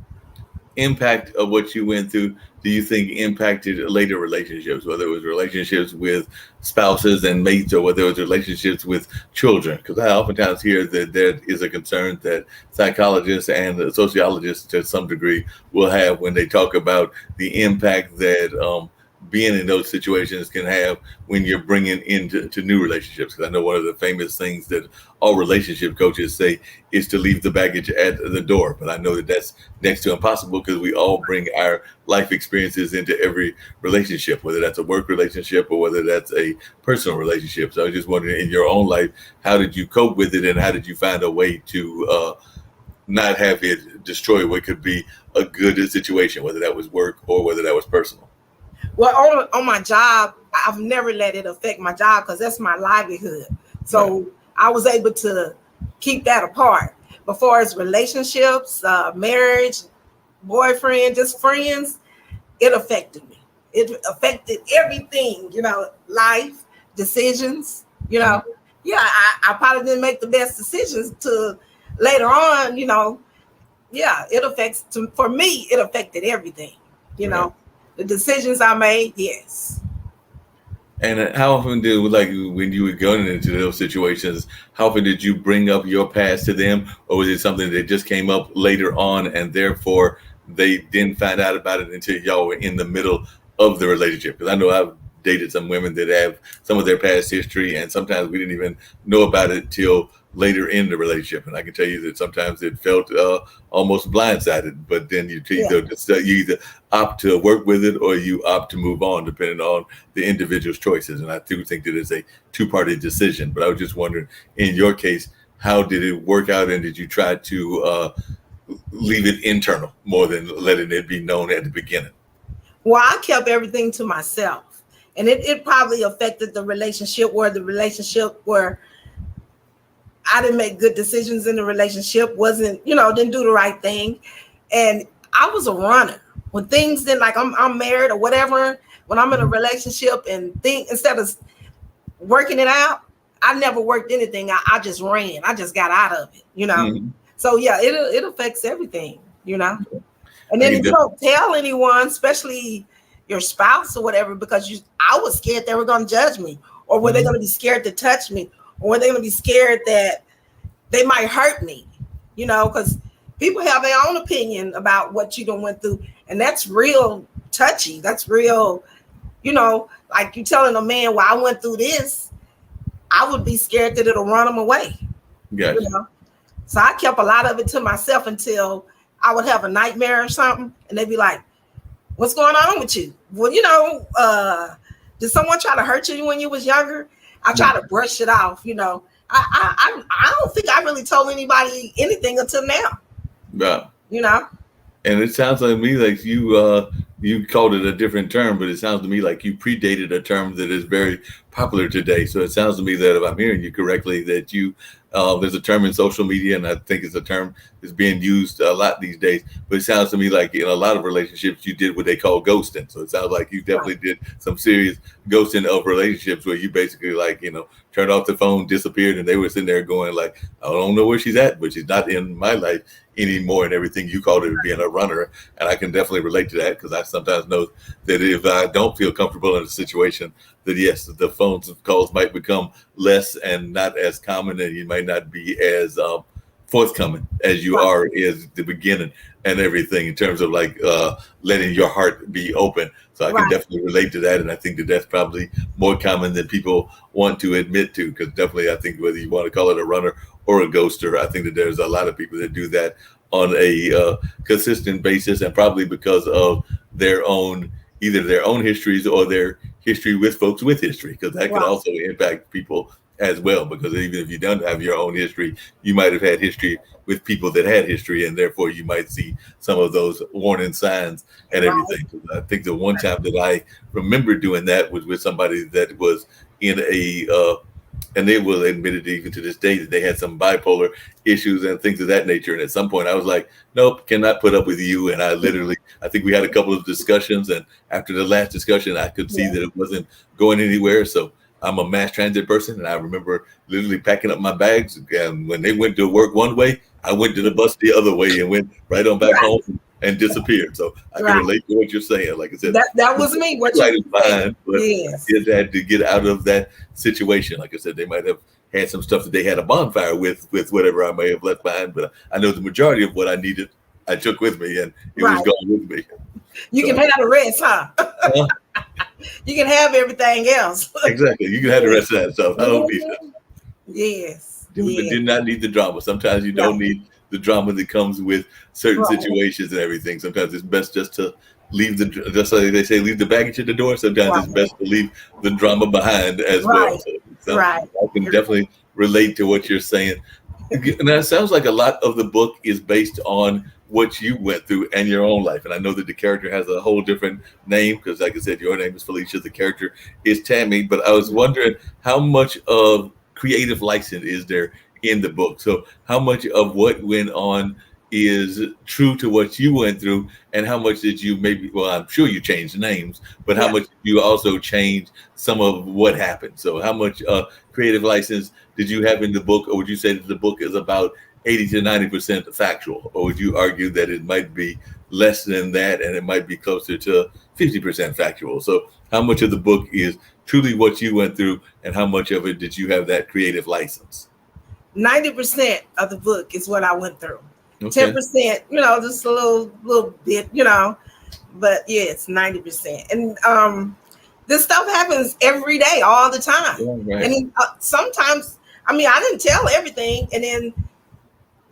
S1: impact of what you went through do you think impacted later relationships, whether it was relationships with spouses and mates or whether it was relationships with children? Because I oftentimes hear that there is a concern that psychologists and sociologists to some degree will have when they talk about the impact that being in those situations can have when you're bringing into new relationships. Because I know one of the famous things that all relationship coaches say is to leave the baggage at the door. But I know that that's next to impossible because we all bring our life experiences into every relationship, whether that's a work relationship or whether that's a personal relationship. So I was just wondering, in your own life, how did you cope with it, and how did you find a way to not have it destroy what could be a good situation, whether that was work or whether that was personal?
S3: Well, on my job, I've never let it affect my job because that's my livelihood.
S1: Right.
S3: So I was able to keep that apart. But far as relationships, marriage, boyfriend, just friends, it affected me. It affected everything, life, decisions.
S1: Mhm.
S3: Yeah, I probably didn't make the best decisions to later on. Yeah, it for me, it affected everything. You
S1: Right.
S3: know, the decisions I made, yes.
S1: And how often did, like, when you were going into those situations, how often did you bring up your past to them, or was it something that just came up later on, and therefore they didn't find out about it until y'all were in the middle of the relationship? Because I know I've dated some women that have some of their past history, and sometimes we didn't even know about it till later in the relationship. And I can tell you that sometimes it felt almost blindsided. But then
S3: Yeah.
S1: you either opt to work with it or you opt to move on, depending on the individual's choices. And I do think that it's a two-party decision. But I was just wondering, in your case, how did it work out, and did you try to leave it internal more than letting it be known at the beginning?
S3: Well, I kept everything to myself. And it probably affected the relationship where I didn't make good decisions in the relationship, didn't do the right thing. And I was a runner. When things didn't, like, I'm married or whatever, when I'm in a
S1: Mhm.
S3: relationship and instead of working it out, I never worked anything. I just ran. I just got out of it.
S1: Mhm.
S3: So yeah, it affects everything. And
S1: I
S3: then
S1: can
S3: if you
S1: def-
S3: don't tell anyone, especially your spouse or whatever, because I was scared they were going to judge me, or were they going
S1: Mhm.
S3: to be scared to touch me, or were they going to be scared that they might hurt me, because people have their own opinion about what you done went through, and that's real touchy. That's real, like you telling a man, "Well, I went through this." I would be scared that it'll run them away, you
S1: Gotcha.
S3: know. So I kept a lot of it to myself until I would have a nightmare or something, and they'd be like, "What's going on with you?" Well, did someone try to hurt you when you was younger? I try to brush it off. I don't think I really told anybody anything until now.
S1: Yeah.
S3: You know.
S1: And it sounds like me like you called it a different term, but it sounds to me like you predated a term that is very popular today. So it sounds to me that if I'm hearing you correctly, that you there's a term in social media, and I think it's a term that's being used a lot these days. But it sounds to me like in a lot of relationships, you did what they call ghosting. So it sounds like you definitely did some serious ghosting of relationships where you basically turned off the phone, disappeared, and they were sitting there going like, I don't know where she's at, but she's not in my life anymore, and everything you called it being a runner. And I can definitely relate to that because I sometimes know that if I don't feel comfortable in a situation, that yes, the phone calls might become less and not as common, and you might not be as forthcoming as you are is the beginning and everything in terms of letting your heart be open. So I can definitely relate to that, and I think that that's probably more common than people want to admit to, because definitely I think whether you want to call it a runner or a ghoster, I think that there's a lot of people that do that on a consistent basis, and probably because of either their own histories or their history with folks with history, because that can also impact people as well. Because even if you don't have your own history, you might have had history with people that had history, and therefore you might see some of those warning signs and everything. I think the one time that I remember doing that was with somebody that was in and they will admit it even to this day that they had some bipolar issues and things of that nature. And at some point I was like, nope, cannot put up with you. And I think we had a couple of discussions, and after the last discussion, I could see that it wasn't going anywhere. So I'm a mass transit person, and I remember literally packing up my bags. And when they went to work one way, I went to the bus the other way and went right on back home and disappeared. So I can relate to what you're saying. Like I said,
S3: that was me. What you
S1: fine, but I had to get out of that situation. Like I said, they might have had some stuff that they had a bonfire with whatever I may have left behind, but I know the majority of what I needed, I took with me, and it was gone with me.
S3: You can have the rest, huh? You can have everything else.
S1: Exactly. You can have the rest of that stuff. I don't need that.
S3: Yes.
S1: But did not need the drama. Sometimes you don't need the drama that comes with certain situations and everything. Sometimes it's best just to leave just like they say, leave the baggage at the door. Sometimes it's best to leave the drama behind as well. So I can definitely relate to what you're saying. And that sounds like a lot of the book is based on what you went through and your own life. And I know that the character has a whole different name because, like I said, your name is Felicia. The character is Tammy. But I was wondering how much of creative license is there in the book? So how much of what went on is true to what you went through, and how much did you I'm sure you changed names, but how much did you also change some of what happened? So how much creative license did you have in the book, or would you say that the book is about 80 to 90% factual, or would you argue that it might be less than that and it might be closer to 50% factual? So how much of the book is truly what you went through, and how much of it did you have that creative license?
S3: 90% of the book is what I went through.
S1: Okay.
S3: 10%, just a little bit, but yeah, it's 90%. And this stuff happens every day, all the time. And sometimes, I didn't tell everything, and then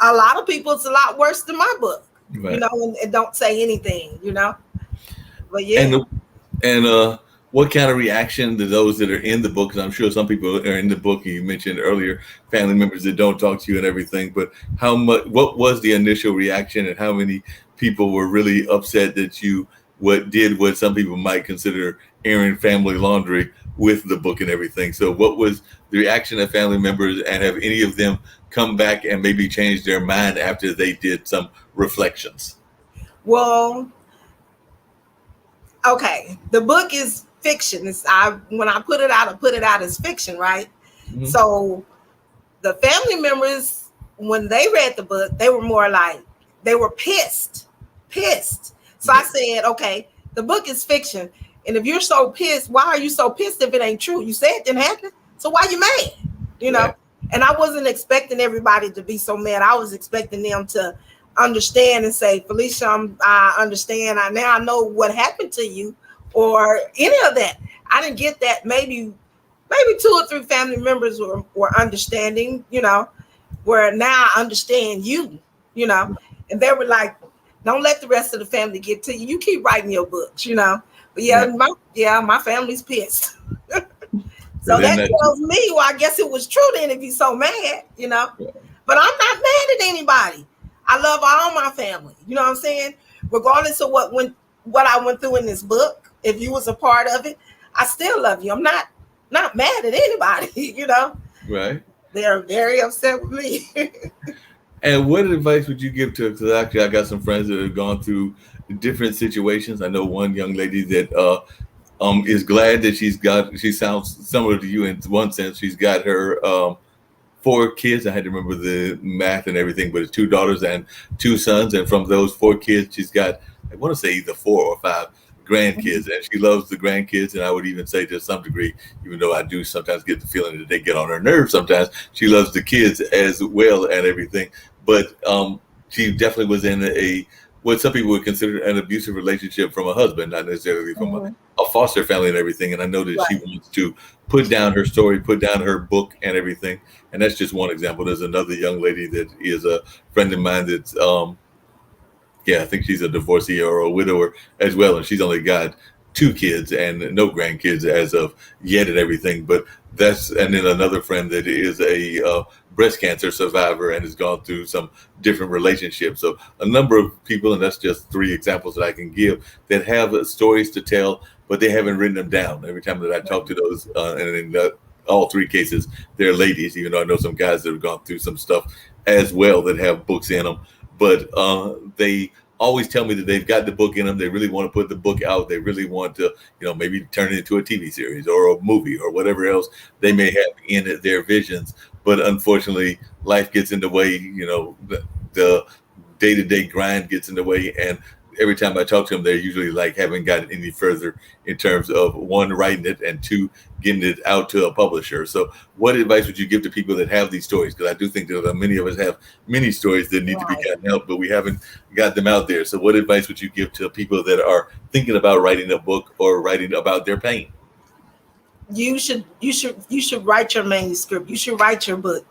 S3: a lot of people, it's a lot worse than my book, and don't say anything, But yeah.
S1: And what kind of reaction to those that are in the book? Because I'm sure some people are in the book, and you mentioned earlier family members that don't talk to you and everything. But what was the initial reaction, and how many people were really upset that you did what some people might consider airing family laundry with the book and everything? So what was the reaction of family members, and have any of them come back and maybe change their mind after they did some reflections?
S3: Well, okay, the book is fiction. When I put it out as fiction, right? Mm-hmm. So the family members, when they read the book, they were more like, they were pissed. So I said, okay, the book is fiction, and if you're so pissed, why are you so pissed if it ain't true? You said it didn't happen, so why you mad? Right. And I wasn't expecting everybody to be so mad. I was expecting them to understand and say, Felicia, I understand. Now I know what happened to you, or any of that. I didn't get that. Maybe 2 or 3 family members were understanding, where now I understand you, and they were like, Don't let the rest of the family get to you. You keep writing your books, you know. But
S1: Right.
S3: my family's pissed.
S1: But
S3: So
S1: then
S3: that
S1: that,
S3: tells me, well, I guess it was true then if you're so mad, you know. But I'm not mad at anybody. I love all my family. You know what I'm saying? Regardless of what I went through in this book, if you was a part of it, I still love you. I'm not mad at anybody, you know.
S1: right.
S3: They're very upset with me.
S1: And what advice would you give to? Because actually, I got some friends that have gone through different situations. I know one young lady that is glad that she sounds similar to you in one sense. She's got her 4 kids. I had to remember the math and everything, but it's 2 daughters and 2 sons. And from those 4 kids, she's got, I want to say either 4 or 5 grandkids. And she loves the grandkids. And I would even say to some degree, even though I do sometimes get the feeling that they get on her nerves sometimes, she loves the kids as well and everything. But she definitely was in what some people would consider an abusive relationship from a husband, not necessarily from
S3: Mhm.
S1: a foster family and everything. And I know that she
S3: Right.
S1: wants to put down her story, put down her book and everything. And that's just one example. There's another young lady that is a friend of mine that's yeah, I think she's a divorcee or a widower as well, and she's only got 2 kids and no grandkids as of yet and everything. But and then another friend that is a breast cancer survivor and has gone through some different relationships. So a number of people, and that's just 3 examples that I can give, that have stories to tell, but they haven't written them down. Every time that I talk to those, and in all 3 cases, they're ladies, even though I know some guys that have gone through some stuff as well that have books in them. But they always tell me that they've got the book in them. They really want to put the book out. They really want to, maybe turn it into a TV series or a movie or whatever else they may have in their visions. But unfortunately, life gets in the way. The day-to-day grind gets in the way, and every time I talk to them, they're usually like haven't gotten any further in terms of, one, writing it, and 2, getting it out to a publisher. So what advice would you give to people that have these stories? Because I do think that many of us have many stories that need to be
S3: Right.
S1: gotten out, but we haven't got them out there. So what advice would you give to people that are thinking about writing a book or writing about their pain?
S3: You should write your manuscript. You should write your book.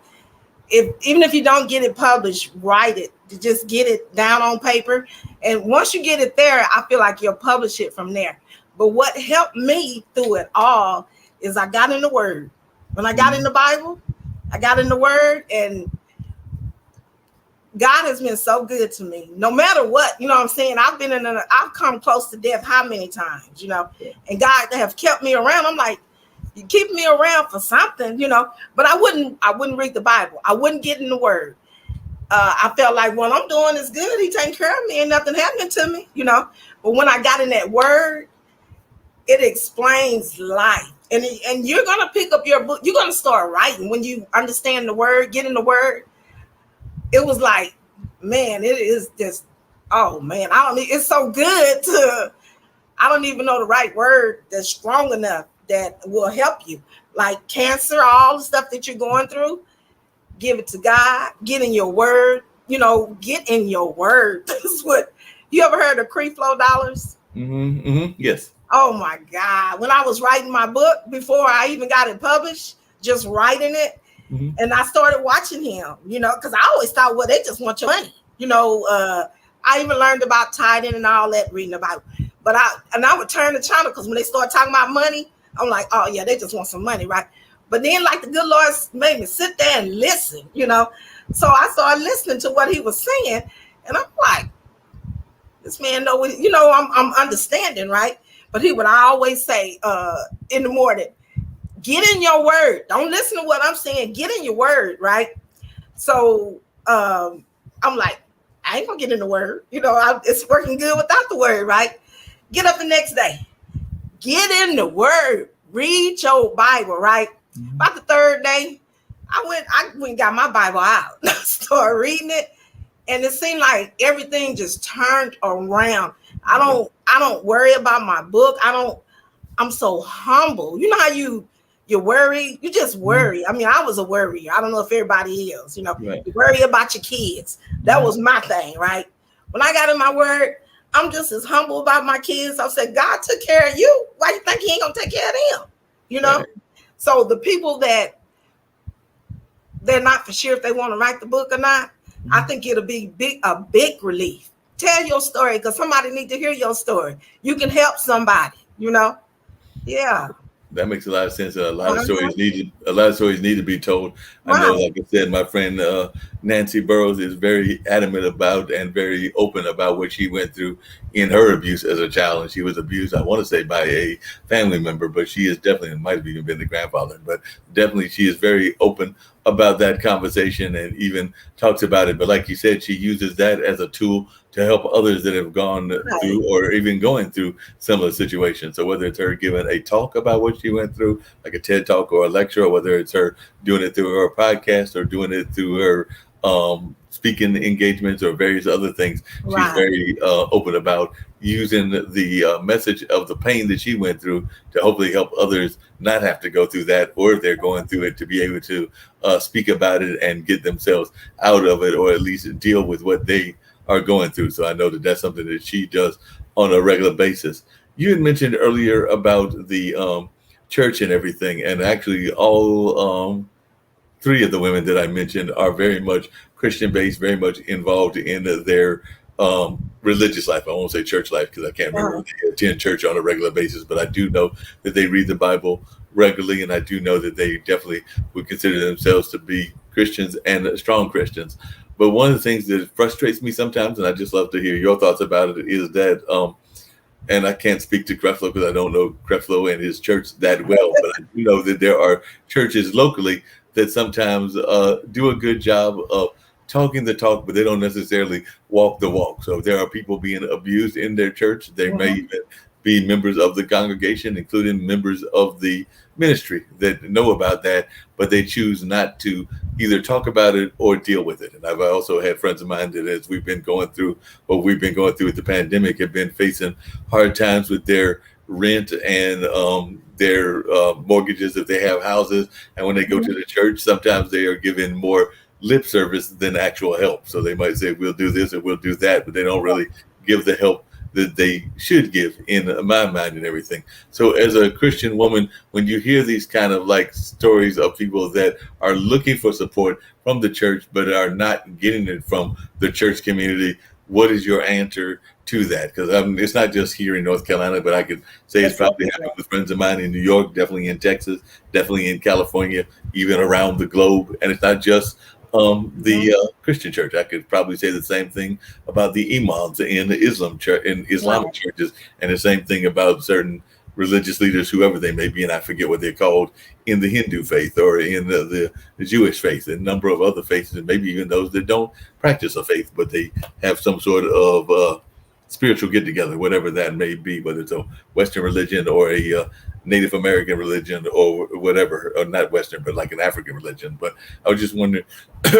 S3: Even if you don't get it published, write it. Just get it down on paper, and once you get it there, I feel like you'll publish it from there. But what helped me through it all is I got in the Word. When I got in the Bible, I got in the Word, and God has been so good to me. No matter what, you know what I'm saying? I've come close to death how many times, and God have kept me around. I'm like, you keep me around for something, but I wouldn't read the Bible. I wouldn't get in the Word. I felt like what I'm doing is good. He taking care of me, and nothing happening to me, But when I got in that Word, it explains life. And you're gonna pick up your book. You're gonna start writing when you understand the Word, get in the Word. It was like, man, it is just, oh man, it's so good to, I don't even know the right word that's strong enough that will help you. Like cancer, all the stuff that you're going through, give it to God, get in your Word, get in your Word. That's what, you ever heard of Creflo dollars?
S1: Mm-hmm, mm-hmm, yes.
S3: Oh my God. When I was writing my book, before I even got it published, just writing it,
S1: Mm-hmm.
S3: and I started watching him, because I always thought, well, they just want your money. I even learned about tithing and all that reading about it. But I would turn the channel because when they start talking about money, I'm like, oh yeah, they just want some money, right? But then like the good Lord made me sit there and listen, So I started listening to what he was saying, and I'm like, this man know what, I'm understanding, right? But he would always say in the morning, get in your Word. Don't listen to what I'm saying. Get in your Word, right? So I'm like, I ain't gonna get in the Word. It's working good without the Word, right? Get up the next day. Get in the Word. Read your Bible, right? About the 3rd day, I went and got my Bible out. Started reading it, and it seemed like everything just turned around. I don't worry about my book. I'm so humble. You know how you worry, you just worry. I mean, I was a worrier. I don't know if everybody is,
S1: Right.
S3: You worry about your kids. That was my thing, right? When I got in my Word, I'm just as humble about my kids. I said, God took care of you. Why you think he ain't gonna take care of them?
S1: Right.
S3: So the people that they're not for sure if they want to write the book or not, I think it'll be a big relief tell your story, because somebody need to hear your story. You can help somebody, Yeah.
S1: That makes a lot of sense.
S3: Uh-huh.
S1: A lot of stories need to be told. I know,
S3: Right.
S1: like I said, my friend Nancy Burroughs is very adamant about and very open about what she went through in her abuse as a child. And she was abused, I want to say, by a family member, but she is definitely, it might have even been the grandfather, but definitely she is very open about that conversation and even talks about it. But like you said, she uses that as a tool to help others that have gone
S3: Right.
S1: through or even going through similar situations. So whether it's her giving a talk about what she went through, like a TED talk or a lecture, or whether it's her doing it through her podcast or doing it through her speaking engagements or various other things, she's
S3: Right.
S1: very open about using the message of the pain that she went through to hopefully help others not have to go through that, or if they're going through it, to be able to speak about it and get themselves out of it, or at least deal with what they are going through. So I know that that's something that she does on a regular basis. You had mentioned earlier about the church and everything, and actually all three of the women that I mentioned are very much Christian based, very much involved in their religious life. I won't say church life because I can't remember
S3: Uh-huh.
S1: if they attend church on a regular basis, but I do know that they read the Bible regularly, and I do know that they definitely would consider themselves to be Christians and strong Christians. But one of the things that frustrates me sometimes, and I just love to hear your thoughts about it, is that and I can't speak to Creflo because I don't know Creflo and his church that well, but I do know that there are churches locally that sometimes do a good job of talking the talk, but they don't necessarily walk the walk. So if there are people being abused in their church, they may
S3: Mhm.
S1: even be members of the congregation, including members of the ministry that know about that, but they choose not to either talk about it or deal with it. And I've also had friends of mine that, as we've been going through what we've been going through with the pandemic, have been facing hard times with their rent and their mortgages if they have houses. And when they go to
S3: Mhm.
S1: the church, sometimes they are given more lip service than actual help. So they might say, we'll do this and we'll do that, but they don't really give the help that they should give in my mind and everything. So as a Christian woman, when you hear these kind of like stories of people that are looking for support from the church but are not getting it from the church community, what is your answer to that? Because it's not just here in North Carolina, but I could say it's
S3: That's
S1: probably
S3: everywhere.
S1: happening with friends of mine in New York, definitely in Texas, definitely in California, even around the globe. And it's not just
S3: Mhm.
S1: the Christian church. I could probably say the same thing about the imams in the Islam church, in Islamic
S3: Right.
S1: churches, and the same thing about certain religious leaders, whoever they may be, and I forget what they're called, in the Hindu faith or in the Jewish faith, and a number of other faiths, and maybe even those that don't practice a faith, but they have some sort of spiritual get together, whatever that may be, whether it's a Western religion or a Native American religion or whatever, or not Western, but like an African religion. But I was just wondering,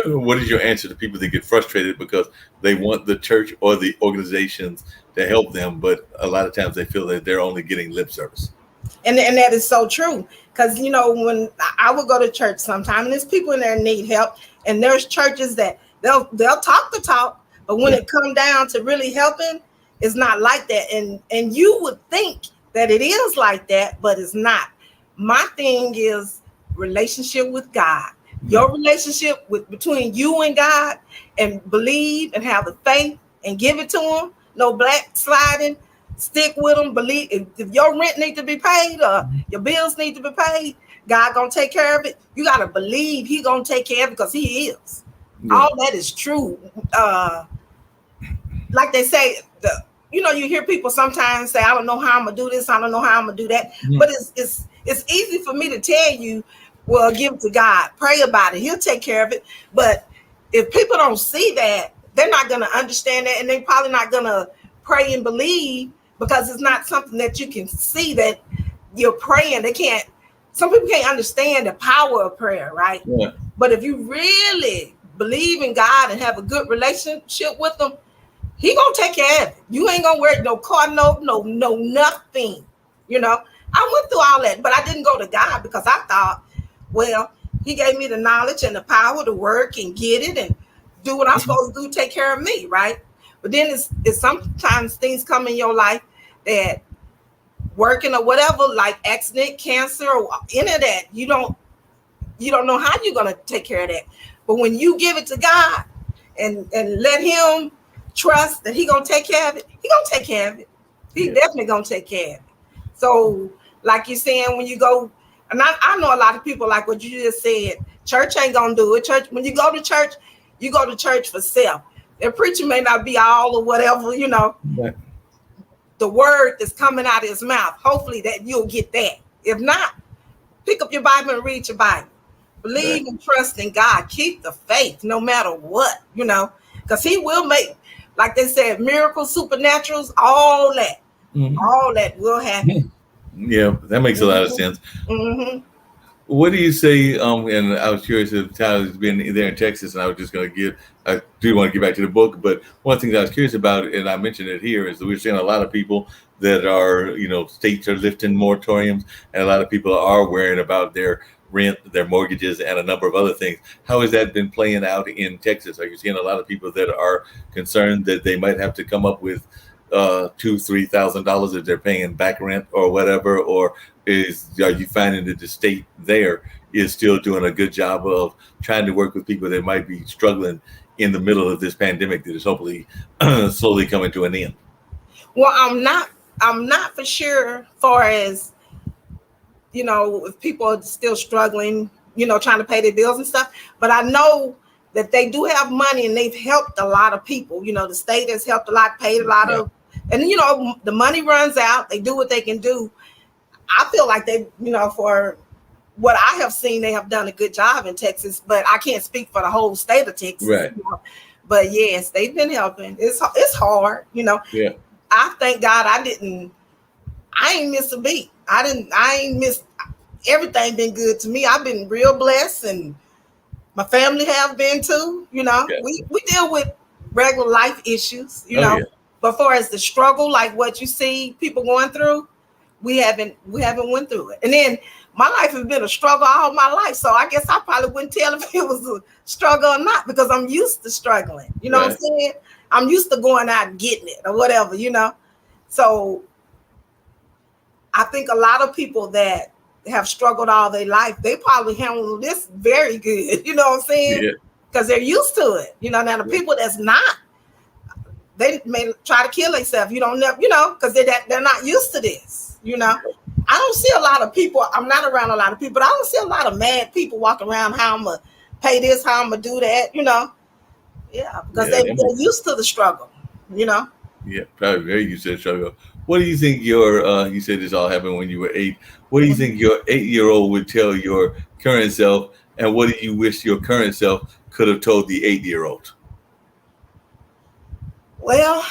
S1: what is your answer to people that get frustrated because they want the church or the organizations to help them, but a lot of times they feel that they're only getting lip service?
S3: And that is so true, because when I would go to church sometime, and there's people in there need help, and there's churches that they'll talk the talk, but when
S1: Yeah.
S3: it come down to really helping, it's not like that. And you would think that it is like that, but it's not. My thing is relationship with God.
S1: Yeah.
S3: Your relationship with between you and God, and believe and have the faith and give it to him. No black sliding. Stick with them. Believe if your rent need to be paid or your bills need to be paid, God gonna take care of it. You gotta believe He gonna take care of it, because He is.
S1: Yeah.
S3: All that is true. Like they say, you hear people sometimes say, "I don't know how I'm gonna do this. I don't know how I'm gonna do that."
S1: Mhm.
S3: But it's easy for me to tell you, well, give it to God, pray about it. He'll take care of it. But if people don't see that, they're not gonna understand that, and they're probably not gonna pray and believe, because it's not something that you can see that you're praying. They can't. Some people can't understand the power of prayer, right?
S1: Yeah.
S3: But if you really believe in God and have a good relationship with Him, He gonna take care of it. You ain't gonna wear no car note, no nothing. I went through all that, but I didn't go to God, because I thought, well, He gave me the knowledge and the power to work and get it and do what I'm supposed to do, take care of me, right? But then it's sometimes things come in your life that working or whatever, like accident, cancer, or any of that, you don't know how you're gonna take care of that. But when you give it to God and let Him trust that he gonna take care of it, he gonna take care of it. He definitely gonna take care of it. So, like you're saying, when you go, and I know a lot of people like what you just said, church ain't gonna do it. Church, when you go to church, you go to church for self. The preacher may not be all or whatever,
S1: Right.
S3: the word that's coming out of his mouth. Hopefully that you'll get that. If not, pick up your Bible and read your Bible. Believe and trust in God. Keep the faith no matter what, because he will make, like they said, miracles, supernaturals, all that. All that will happen.
S1: Yeah, that makes a lot of sense. What do you say? And I was curious if Tyler's been there in Texas, and I was just going to I do want to get back to the book, but one thing that I was curious about, and I mentioned it here, is that we're seeing a lot of people that are, states are lifting moratoriums, and a lot of people are worrying about their rent, their mortgages, and a number of other things. How has that been playing out in Texas? Are you seeing a lot of people that are concerned that they might have to come up with $2,000-3,000 if they're paying back rent or whatever, or are you finding that the state there is still doing a good job of trying to work with people that might be struggling in the middle of this pandemic that is hopefully slowly coming to an end?
S3: Well, I'm not for sure far as, if people are still struggling, trying to pay their bills and stuff, but I know that they do have money and they've helped a lot of people. The state has helped a lot, paid a lot of, and the money runs out. They do what they can do. I feel like they, for what I have seen, they have done a good job in Texas, but I can't speak for the whole state of Texas.
S1: Right.
S3: But yes, they've been helping. It's hard,
S1: Yeah.
S3: I thank God I ain't missed a beat. I ain't missed, everything been good to me. I've been real blessed, and my family have been too. We deal with regular life issues, but far as the struggle, like what you see people going through, we haven't went through it. And then my life has been a struggle all my life. So I guess I probably wouldn't tell if it was a struggle or not, because I'm used to struggling. You know what I'm saying? I'm used to going out and getting it or whatever, So I think a lot of people that have struggled all their life, they probably handle this very good. You know what I'm saying? Because they're used to it. Now the people that's not, they may try to kill themselves. You don't know, because they're not used to this. I don't see a lot of people. I'm not around a lot of people, but I don't see a lot of mad people walking around. How I'm gonna pay this? How I'm gonna do that? Because they're used to the struggle. Yeah,
S1: probably very used to the struggle. What do you think you said this all happened when you were 8. What do you think your 8-year-old would tell your current self, and what do you wish your current self could have told the 8-year-old?
S3: Well,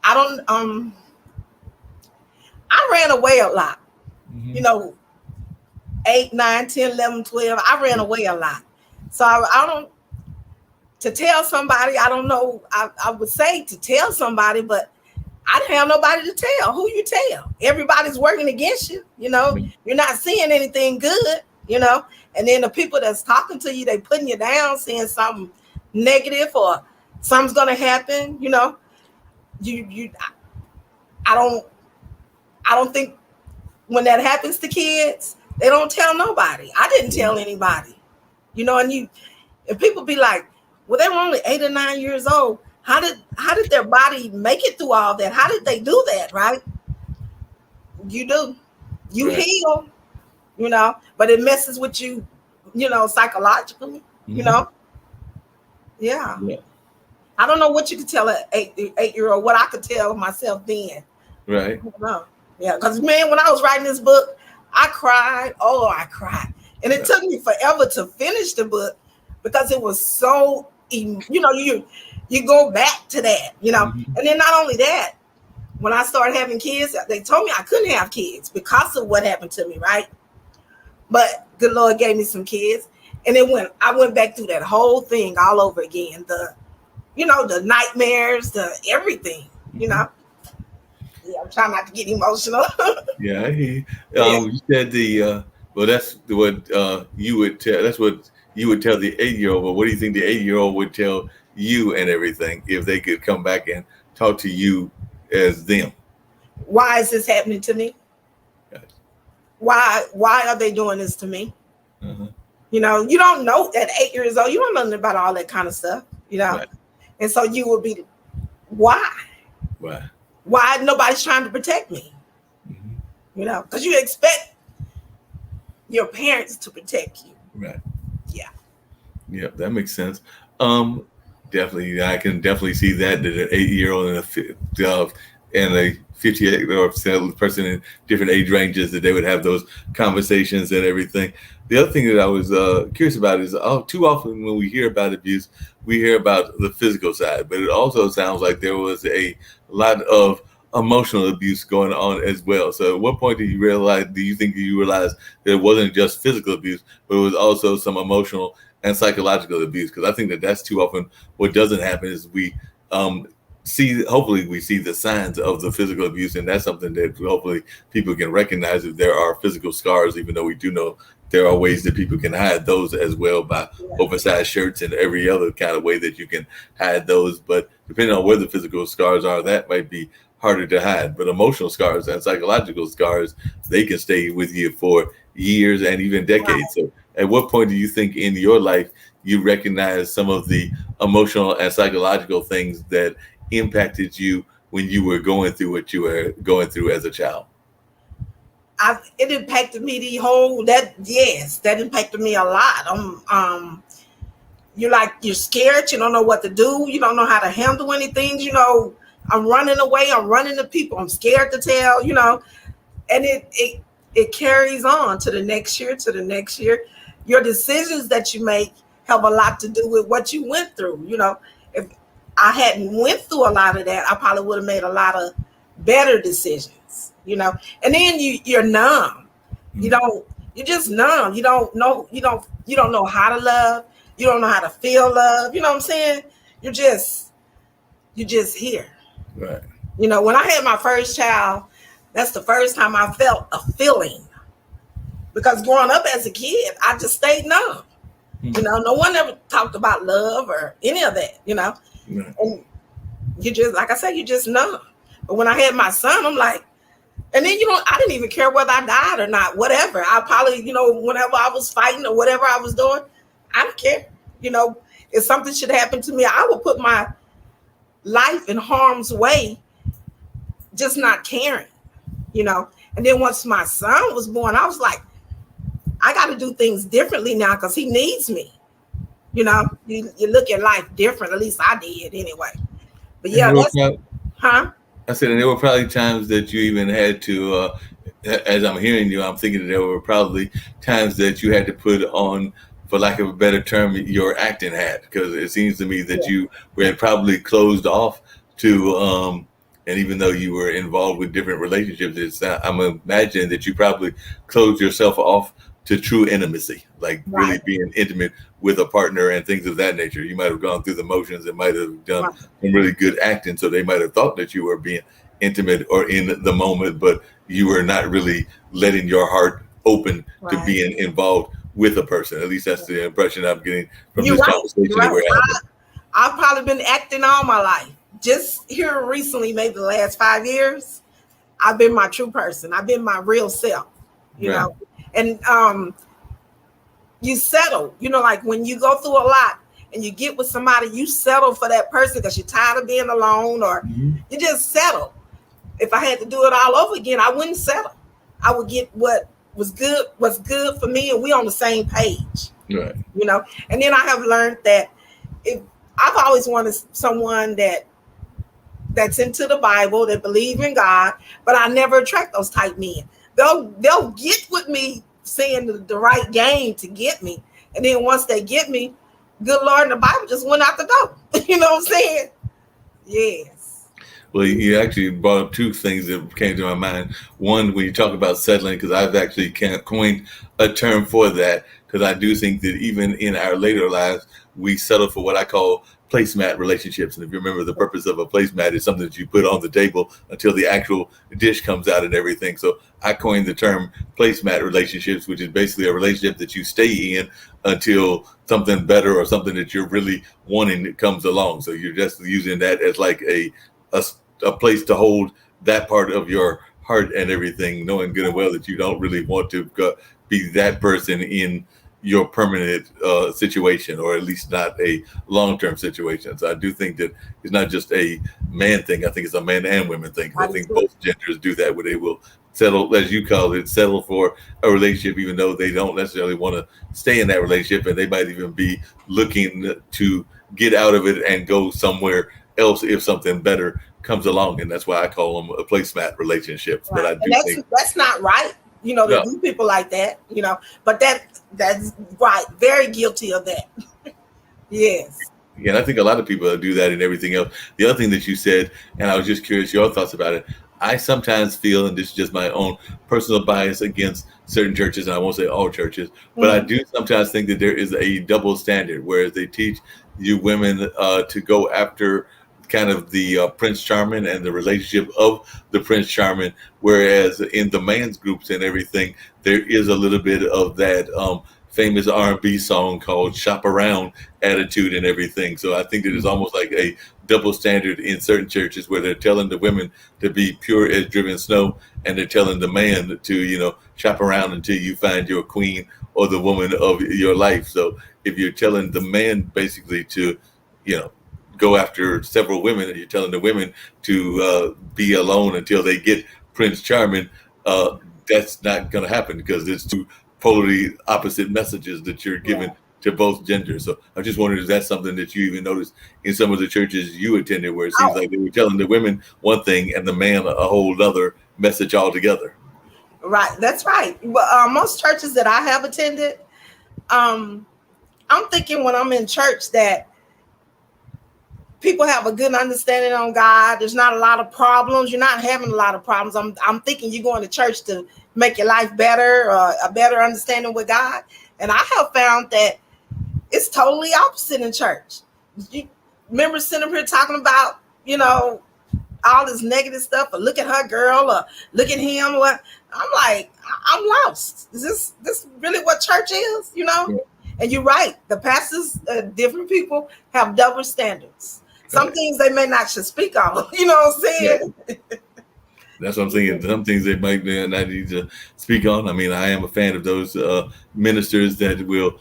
S3: I ran away a lot. 8, 9, 10, 11, 12. I ran away a lot. So I don't, to tell somebody, I don't know. I would say to tell somebody, but I didn't have nobody to tell. Who you tell? Everybody's working against you. You're not seeing anything good, and then the people that's talking to you, they putting you down, saying something negative or something's going to happen. I don't think when that happens to kids, they don't tell nobody. I didn't tell anybody, and people be like, well, they were only 8 or 9 years old. How did their body make it through all that? How did they do that? Right? You heal, but it messes with you, psychologically, Yeah. I don't know what you could tell an 8-year-old, what I could tell myself then.
S1: Right.
S3: Yeah, because man, when I was writing this book, I cried. Oh, I cried. And it took me forever to finish the book because it was so, you go back to that, And then not only that, when I started having kids, they told me I couldn't have kids because of what happened to me, right? But good Lord gave me some kids. And then I went back through that whole thing all over again, the nightmares, the everything, Yeah, I'm trying not to get emotional.
S1: Yeah, you said that's what you would tell. That's what you would tell the 8-year-old. But what do you think the 8-year-old would tell you and everything if they could come back and talk to you as them?
S3: Why is this happening to me?
S1: Gotcha.
S3: Why are they doing this to me? You don't know at 8 years old. You don't know nothing about all that kind of stuff.
S1: Right.
S3: And so you would be, why?
S1: Right.
S3: Why nobody's trying to protect me?
S1: Mm-hmm.
S3: You know, because you expect your parents to protect you.
S1: Right.
S3: Yeah.
S1: Yeah, that makes sense. Um, Definitely, I can definitely see that an 8-year-old and a 58 or person in different age ranges that they would have those conversations and everything. The other thing that I was curious about is, too often when we hear about abuse, we hear about the physical side, but it also sounds like there was a lot of emotional abuse going on as well. So, at what point do you realize? Do you think you realized that it wasn't just physical abuse, but it was also some emotional and psychological abuse? Because I think that that's too often what doesn't happen is we um, see, hopefully we see the signs of the physical abuse, and that's something that hopefully people can recognize if there are physical scars, even though we do know there are ways that people can hide those as well by
S3: Yeah.
S1: oversized shirts and every other kind of way that you can hide those. But depending on where the physical scars are, that might be harder to hide. But emotional scars and psychological scars, they can stay with you for years and even
S3: Right.
S1: decades. So at what point do you think in your life you recognize some of the emotional and psychological things that impacted you when you were going through what you were going through as a child?
S3: It impacted me the whole that yes, that impacted me a lot. You're like you're scared, you don't know what to do, you don't know how to handle anything, you know. I'm running away, I'm running to people, I'm scared to tell, you know, and it carries on to the next year, to the next year. Your decisions that you make have a lot to do with what you went through. You know, if I hadn't went through a lot of that, I probably would have made a lot of better decisions. You know, and then you're numb. You
S1: Mm.
S3: don't. You're just numb. You don't know. You don't know how to love. You don't know how to feel love. You know what I'm saying? You're just here.
S1: Right.
S3: You know, when I had my first child, that's the first time I felt a feeling. Because growing up as a kid, I just stayed numb. You
S1: Mm.
S3: know, no one ever talked about love or any of that, you know.
S1: Right.
S3: And you just, like I said, you just numb. But when I had my son, I'm like, and then, you know, I didn't even care whether I died or not, whatever. I probably, you know, whenever I was fighting or whatever I was doing, I don't care. You know, if something should happen to me, I would put my life in harm's way, just not caring, you know. And then once my son was born, I was like, I got to do things differently now because he needs me. You know, you look at life different. At least I did anyway. But
S1: And
S3: yeah,
S1: there were
S3: that's,
S1: prob-
S3: huh?
S1: I said, and there were probably times that you even had to, as I'm hearing you, I'm thinking that there were probably times that you had to put on, for lack of a better term, your acting hat, because it seems to me that
S3: Yeah,
S1: you were probably closed off to, and even though you were involved with different relationships, I'm imagining that you probably closed yourself off to true intimacy, like
S3: right,
S1: really being intimate with a partner and things of that nature. You might have gone through the motions and might have done
S3: right,
S1: some really good acting, so they might have thought that you were being intimate or in the moment, but you were not really letting your heart open to
S3: right.
S1: being involved with a person. At least that's the impression I'm getting from
S3: You're
S1: this
S3: right. You're
S1: conversation that
S3: right.
S1: we're having.
S3: I've probably been acting all my life. Just here recently, maybe the last 5 years, I've been my true person. I've been my real self, you
S1: Right.
S3: know. And you settle, you know, like when you go through a lot and you get with somebody, you settle for that person because you're tired of being alone, or
S1: Mhm.
S3: you just settle. If I had to do it all over again, I wouldn't settle. I would get what's good for me, and we on the same page,
S1: Right.
S3: you know. And then I have learned that if I've always wanted someone that's into the Bible, that believe in God, but I never attract those type men. They'll get with me saying the right game to get me, and then once they get me, good Lord, the Bible just went out the door. You know what I'm saying? Yes.
S1: Well, you actually brought up two things that came to my mind. One, when you talk about settling, because I've actually coined a term for that, because I do think that even in our later lives, we settle for what I call placemat relationships. And if you remember, the purpose of a placemat is something that you put on the table until the actual dish comes out and everything. So I coined the term placemat relationships, which is basically a relationship that you stay in until something better or something that you're really wanting that comes along. So you're just using that as like a, a place to hold that part of your heart and everything, knowing good and well that you don't really want to be that person your permanent situation, or at least not a long-term situation. So I do think that it's not just a man thing. I think it's a man and women thing. 'Cause
S3: I
S1: I think
S3: do.
S1: both genders do that, where they will settle, as you call it, settle for a relationship, even though they don't necessarily want to stay in that relationship, and they might even be looking to get out of it and go somewhere else if something better comes along. And that's why I call them a placemat relationships. But
S3: Right.
S1: I
S3: And
S1: do think
S3: that's not right, to
S1: no.
S3: do people like that, But that's right. Very guilty of that. Yes.
S1: Yeah, and I think a lot of people do that and everything else. The other thing that you said, and I was just curious your thoughts about it. I sometimes feel, and this is just my own personal bias against certain churches, and I won't say all churches, but I
S3: Mhm.
S1: do sometimes think that there is a double standard, whereas they teach you women to go after kind of the Prince Charming and the relationship of the Prince Charming, whereas in the man's groups and everything, there is a little bit of that famous R&B song called "Shop Around" attitude and everything. So I think that it's almost like a double standard in certain churches where they're telling the women to be pure as driven snow, and they're telling the man to, shop around until you find your queen or the woman of your life. So if you're telling the man basically to, you know, go after several women, and you're telling the women to be alone until they get Prince Charming, that's not going to happen, because it's two polarly opposite messages that you're giving
S3: Yeah.
S1: to both genders. So I just wondered, is that something that you even noticed in some of the churches you attended, where it seems
S3: Oh,
S1: like they were telling the women one thing and the man a whole other message altogether?
S3: right. That's right. But most churches that I have attended, um, I'm thinking when I'm in church that people have a good understanding on God. There's not a lot of problems. You're not having a lot of problems. I'm thinking you're going to church to make your life better, a better understanding with God. And I have found that it's totally opposite in church. You remember sitting up here talking about, all this negative stuff, or look at her girl, or look at him. What I'm like, I'm lost. Is this really what church is?
S1: Yeah.
S3: And you're right. The pastors, different people have double standards. Some
S1: Right.
S3: things they may not should speak on. You know what I'm
S1: Yeah.
S3: saying?
S1: That's what I'm saying. Some things they might not need to speak on. I mean, I am a fan of those ministers that will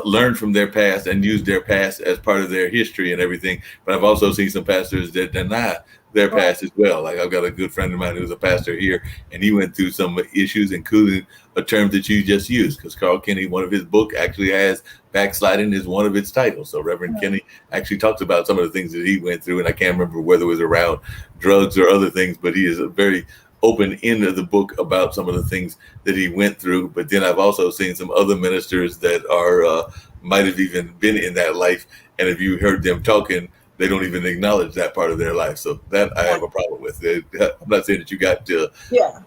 S1: learn from their past and use their past as part of their history and everything. But I've also seen some pastors that deny their
S3: Right.
S1: past as well. Like, I've got a good friend of mine who's a pastor here, and he went through some issues, including a term that you just used, because Carl Kenny, one of his book actually has backsliding as one of its titles. So Reverend Kenny actually talks about some of the things that he went through, and I can't remember whether it was around drugs or other things, but he is a very open into the book about some of the things that he went through. But then I've also seen some other ministers that are might have even been in that life, and if you heard them talking, they don't even acknowledge that part of their life. So that I have a problem with. I'm not saying that you got to
S3: Yeah.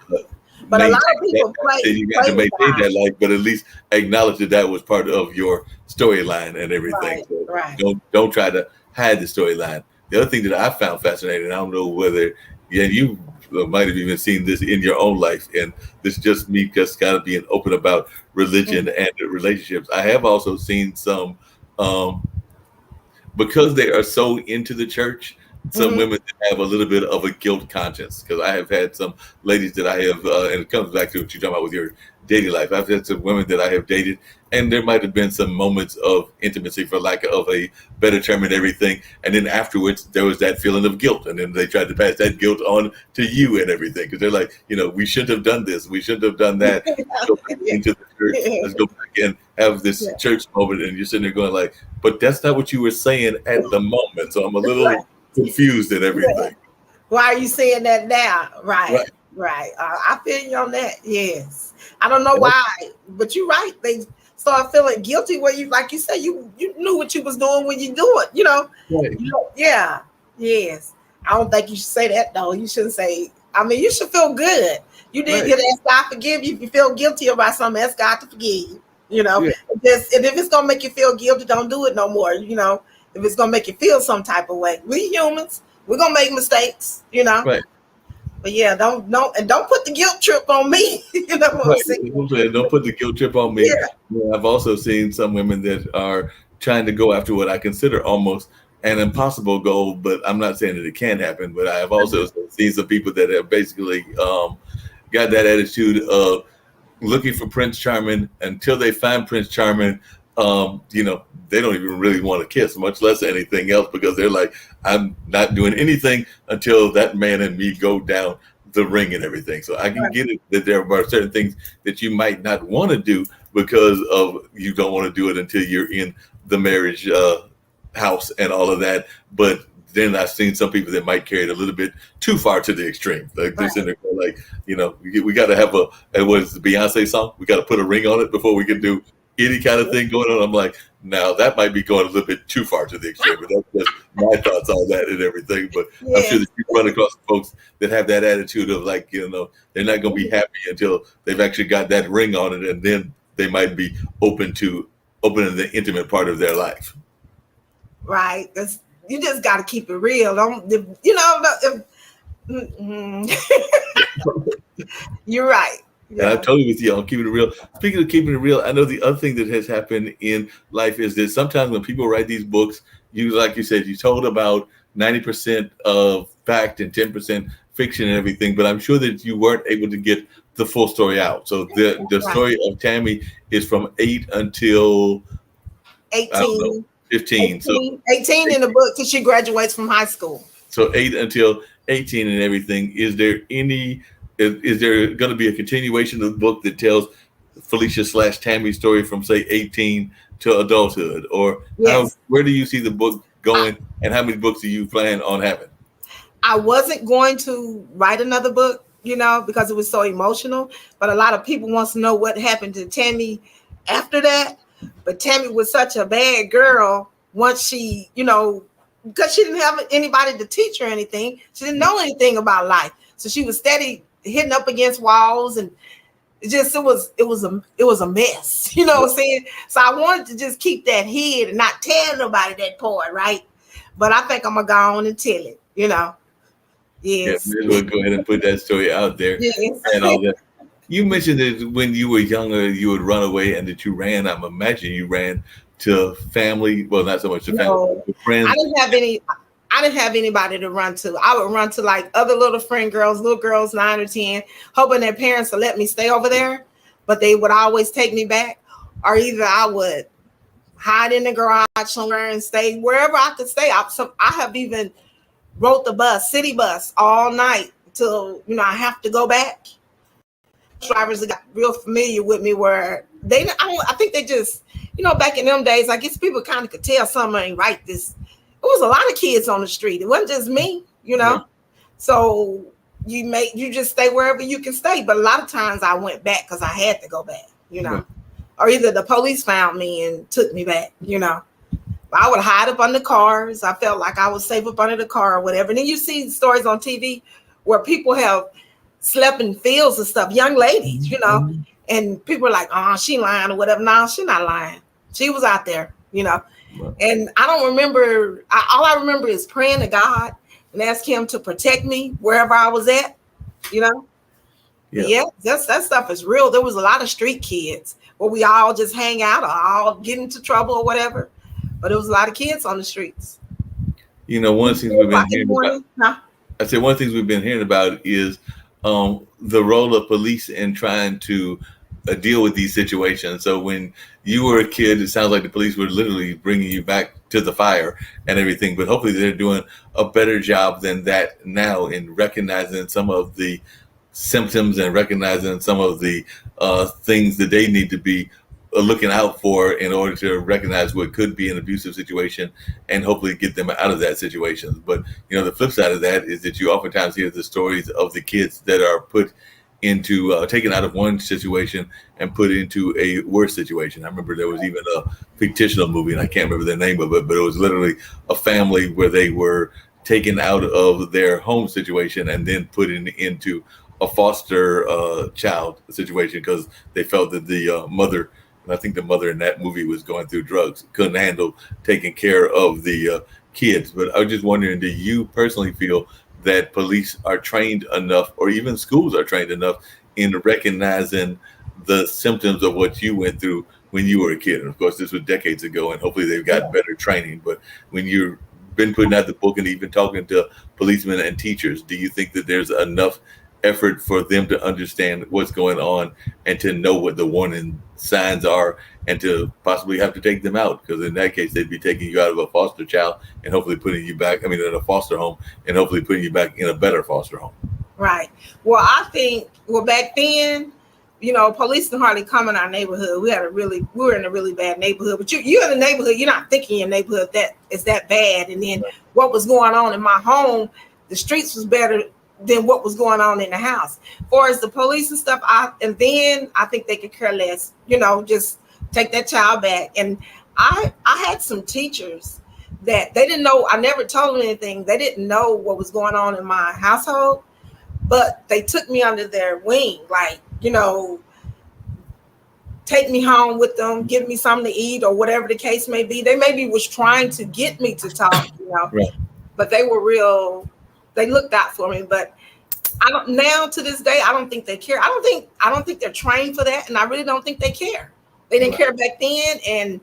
S3: But a
S1: maintain
S3: lot of
S1: that,
S3: people play
S1: you got to
S3: play with
S1: maintain
S3: God.
S1: that life, but at least acknowledge that that was part of your storyline and everything.
S3: Right.
S1: So
S3: Right.
S1: don't try to hide the storyline. The other thing that I found fascinating, I don't know whether you might have even seen this in your own life, and this is just me just kind of being open about religion and relationships. I have also seen some um, because they are so into the church, some
S3: Mm-hmm.
S1: women have a little bit of a guilt conscience. Because I have had some ladies that I have, and it comes back to what you're talking about with your dating life. I've had some women that I have dated, and there might have been some moments of intimacy, for lack of a better term, and everything. And then afterwards, there was that feeling of guilt, and then they tried to pass that guilt on to you and everything, because they're like, we shouldn't have done this, we shouldn't have done that. Let's go back
S3: Yeah.
S1: into the church. Let's go back and have this
S3: Yeah.
S1: church moment, and you're sitting there going like, but that's not what you were saying at the moment. So I'm a
S3: Right.
S1: little confused and
S3: Yeah.
S1: everything.
S3: Why are you saying that now? Right.
S1: Right.
S3: Right. I feel you on that. Yes. I don't know
S1: And
S3: why, but you're right. They start feeling guilty where you, like you said, you knew what you was doing when you do it.
S1: right.
S3: Yeah. Yes. I don't think you should say that though. You shouldn't say. I mean, you should feel good. You did
S1: Right.
S3: good. Ask God forgive you. If you feel guilty about something, ask God to forgive you.
S1: Yeah.
S3: And if it's gonna make you feel guilty, don't do it no more. If it's gonna make you feel some type of way, we humans, we're gonna make mistakes.
S1: Right.
S3: But yeah, don't put the guilt trip on me. You know what I'm
S1: Right.
S3: saying?
S1: Don't put the guilt trip on me.
S3: Yeah.
S1: Yeah, I've also seen some women that are trying to go after what I consider almost an impossible goal, but I'm not saying that it can't happen. But I have also seen some people that have basically got that attitude of, looking for Prince Charming until they find Prince Charming. They don't even really want to kiss, much less anything else, because they're like, I'm not doing anything until that man and me go down the ring and everything. So I can get it that there are certain things that you might not want to do because of you don't want to do it until you're in the marriage house and all of that. But then I've seen some people that might carry it a little bit too far to the extreme. Like they're sitting there like, we got to have what is the Beyonce song? We got to put a ring on it before we can do any kind of thing going on. I'm like, now that might be going a little bit too far to the extreme, but that's just my thoughts on that and everything. But I'm sure that you run across folks that have that attitude of like, they're not going to be happy until they've actually got that ring on it, and then they might be open to opening the intimate part of their life.
S3: Right. You just got to keep it real. You're right.
S1: Yeah. And I'm totally with you on keeping it real. Speaking of keeping it real, I know the other thing that has happened in life is that sometimes when people write these books, like you said, you told about 90% of fact and 10% fiction and everything, but I'm sure that you weren't able to get the full story out. So the story of Tammy is from 8 until
S3: 18.
S1: 15.
S3: 18 in the book till she graduates from high school.
S1: So 8 until 18 and everything. Is there going to be a continuation of the book that tells Felicia / Tammy's story from say 18 to adulthood, or where do you see the book going, and how many books do you plan on having?
S3: I wasn't going to write another book, because it was so emotional, but a lot of people wants to know what happened to Tammy after that. But Tammy was such a bad girl once she, because she didn't have anybody to teach her anything. She didn't know anything about life. So she was steady hitting up against walls, and it was a mess. You know what I'm saying? So I wanted to just keep that hid and not tell nobody that part, right? But I think I'm gonna go on and tell it, Yes.
S1: Yeah, we'll go ahead and put that story out there.
S3: Yes.
S1: And all that. You mentioned that when you were younger, you would run away, and that you ran. I'm imagining you ran to family. Well, not so much to family, but friends.
S3: I didn't have anybody to run to. I would run to like other little girls, 9 or 10, hoping their parents would let me stay over there, but they would always take me back. Or either I would hide in the garage somewhere and stay wherever I could stay. I have even rode the city bus all night till, I have to go back. Drivers that got real familiar with me where I think they just, back in them days, I guess people kind of could tell something ain't right. It was a lot of kids on the street. It wasn't just me, Yeah. So you just stay wherever you can stay. But a lot of times I went back because I had to go back, Yeah. Or either the police found me and took me back, I would hide up under cars. I felt like I was safe up under the car or whatever. And then you see stories on TV where people have slept in fields and stuff, young ladies, and people are like, oh, she lying or whatever. No, she not lying. She was out there, And I don't remember. All I remember is praying to God and ask Him to protect me wherever I was at, Yeah, that stuff is real. There was a lot of street kids where we all just hang out or all get into trouble or whatever. But there was a lot of kids on the streets.
S1: One of the things we've been hearing about. I said one of the things we've been hearing about is the role of police in trying to deal with these situations. So when you were a kid, it sounds like the police were literally bringing you back to the fire and everything. But hopefully they're doing a better job than that now in recognizing some of the symptoms and recognizing some of the things that they need to be looking out for in order to recognize what could be an abusive situation and hopefully get them out of that situation. But, the flip side of that is that you oftentimes hear the stories of the kids that are put into taken out of one situation and put into a worse situation. I remember there was even a fictional movie, and I can't remember the name of it, but it was literally a family where they were taken out of their home situation and then put into a foster child situation because they felt that the mother, and I think the mother in that movie was going through drugs, couldn't handle taking care of the kids. But I was just wondering, do you personally feel that police are trained enough, or even schools are trained enough in recognizing the symptoms of what you went through when you were a kid? And of course, this was decades ago, and hopefully they've got better training. But when you've been putting out the book and even talking to policemen and teachers, do you think that there's enough effort for them to understand what's going on and to know what the warning signs are and to possibly have to take them out, because in that case they'd be taking you out of a foster child and hopefully putting you back, I mean, in a foster home, and hopefully putting you back in a better foster home.
S3: Right. Well, I think, well, back then, police didn't hardly come in our neighborhood. We were in a really bad neighborhood. But you're in the neighborhood, you're not thinking your neighborhood that is that bad. And then what was going on in my home, the streets was better than what was going on in the house. As far as the police and stuff, I think they could care less. Just take that child back. And I had some teachers that they didn't know. I never told them anything. They didn't know what was going on in my household, but they took me under their wing, like, take me home with them, give me something to eat or whatever the case may be. They maybe was trying to get me to talk,
S1: Right.
S3: But they were real, they looked out for me. But now to this day, I don't think they care. I don't think they're trained for that. And I really don't think they care. They didn't care back then. And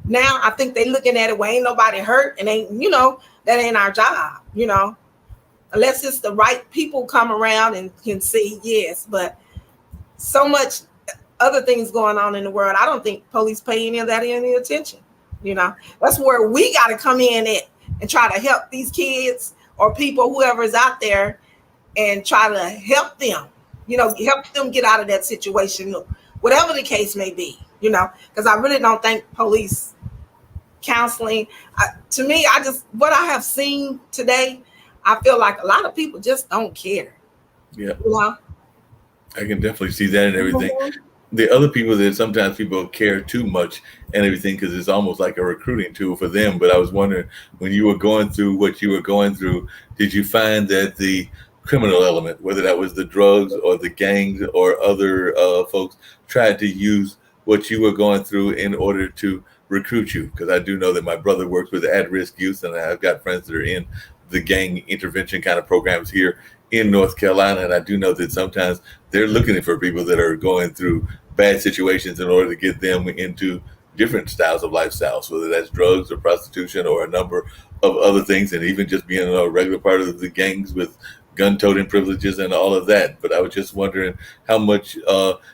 S3: now I think they looking at it, well, ain't nobody hurt, and that ain't our job, unless it's the right people come around and can see, yes. But so much other things going on in the world, I don't think police pay any of that any attention. That's where we got to come in and try to help these kids or people, whoever is out there, and try to help them, help them get out of that situation, whatever the case may be, because I really don't think police counseling, to me, what I have seen today, I feel like a lot of people just don't care.
S1: Yeah. I can definitely see that and everything.
S3: Mm-hmm.
S1: The other people that sometimes people care too much and everything, because it's almost like a recruiting tool for them. But I was wondering, when you were going through what you were going through, did you find that the criminal element, whether that was the drugs or the gangs or other folks, tried to use what you were going through in order to recruit you? Because I do know that my brother works with at-risk youth, and I've got friends that are in the gang intervention kind of programs here in North Carolina, and I do know that sometimes they're looking for people that are going through bad situations in order to get them into different styles of lifestyles, whether that's drugs or prostitution or a number of other things, and even just being a regular part of the gangs with gun-toting privileges and all of that. But I was just wondering, how much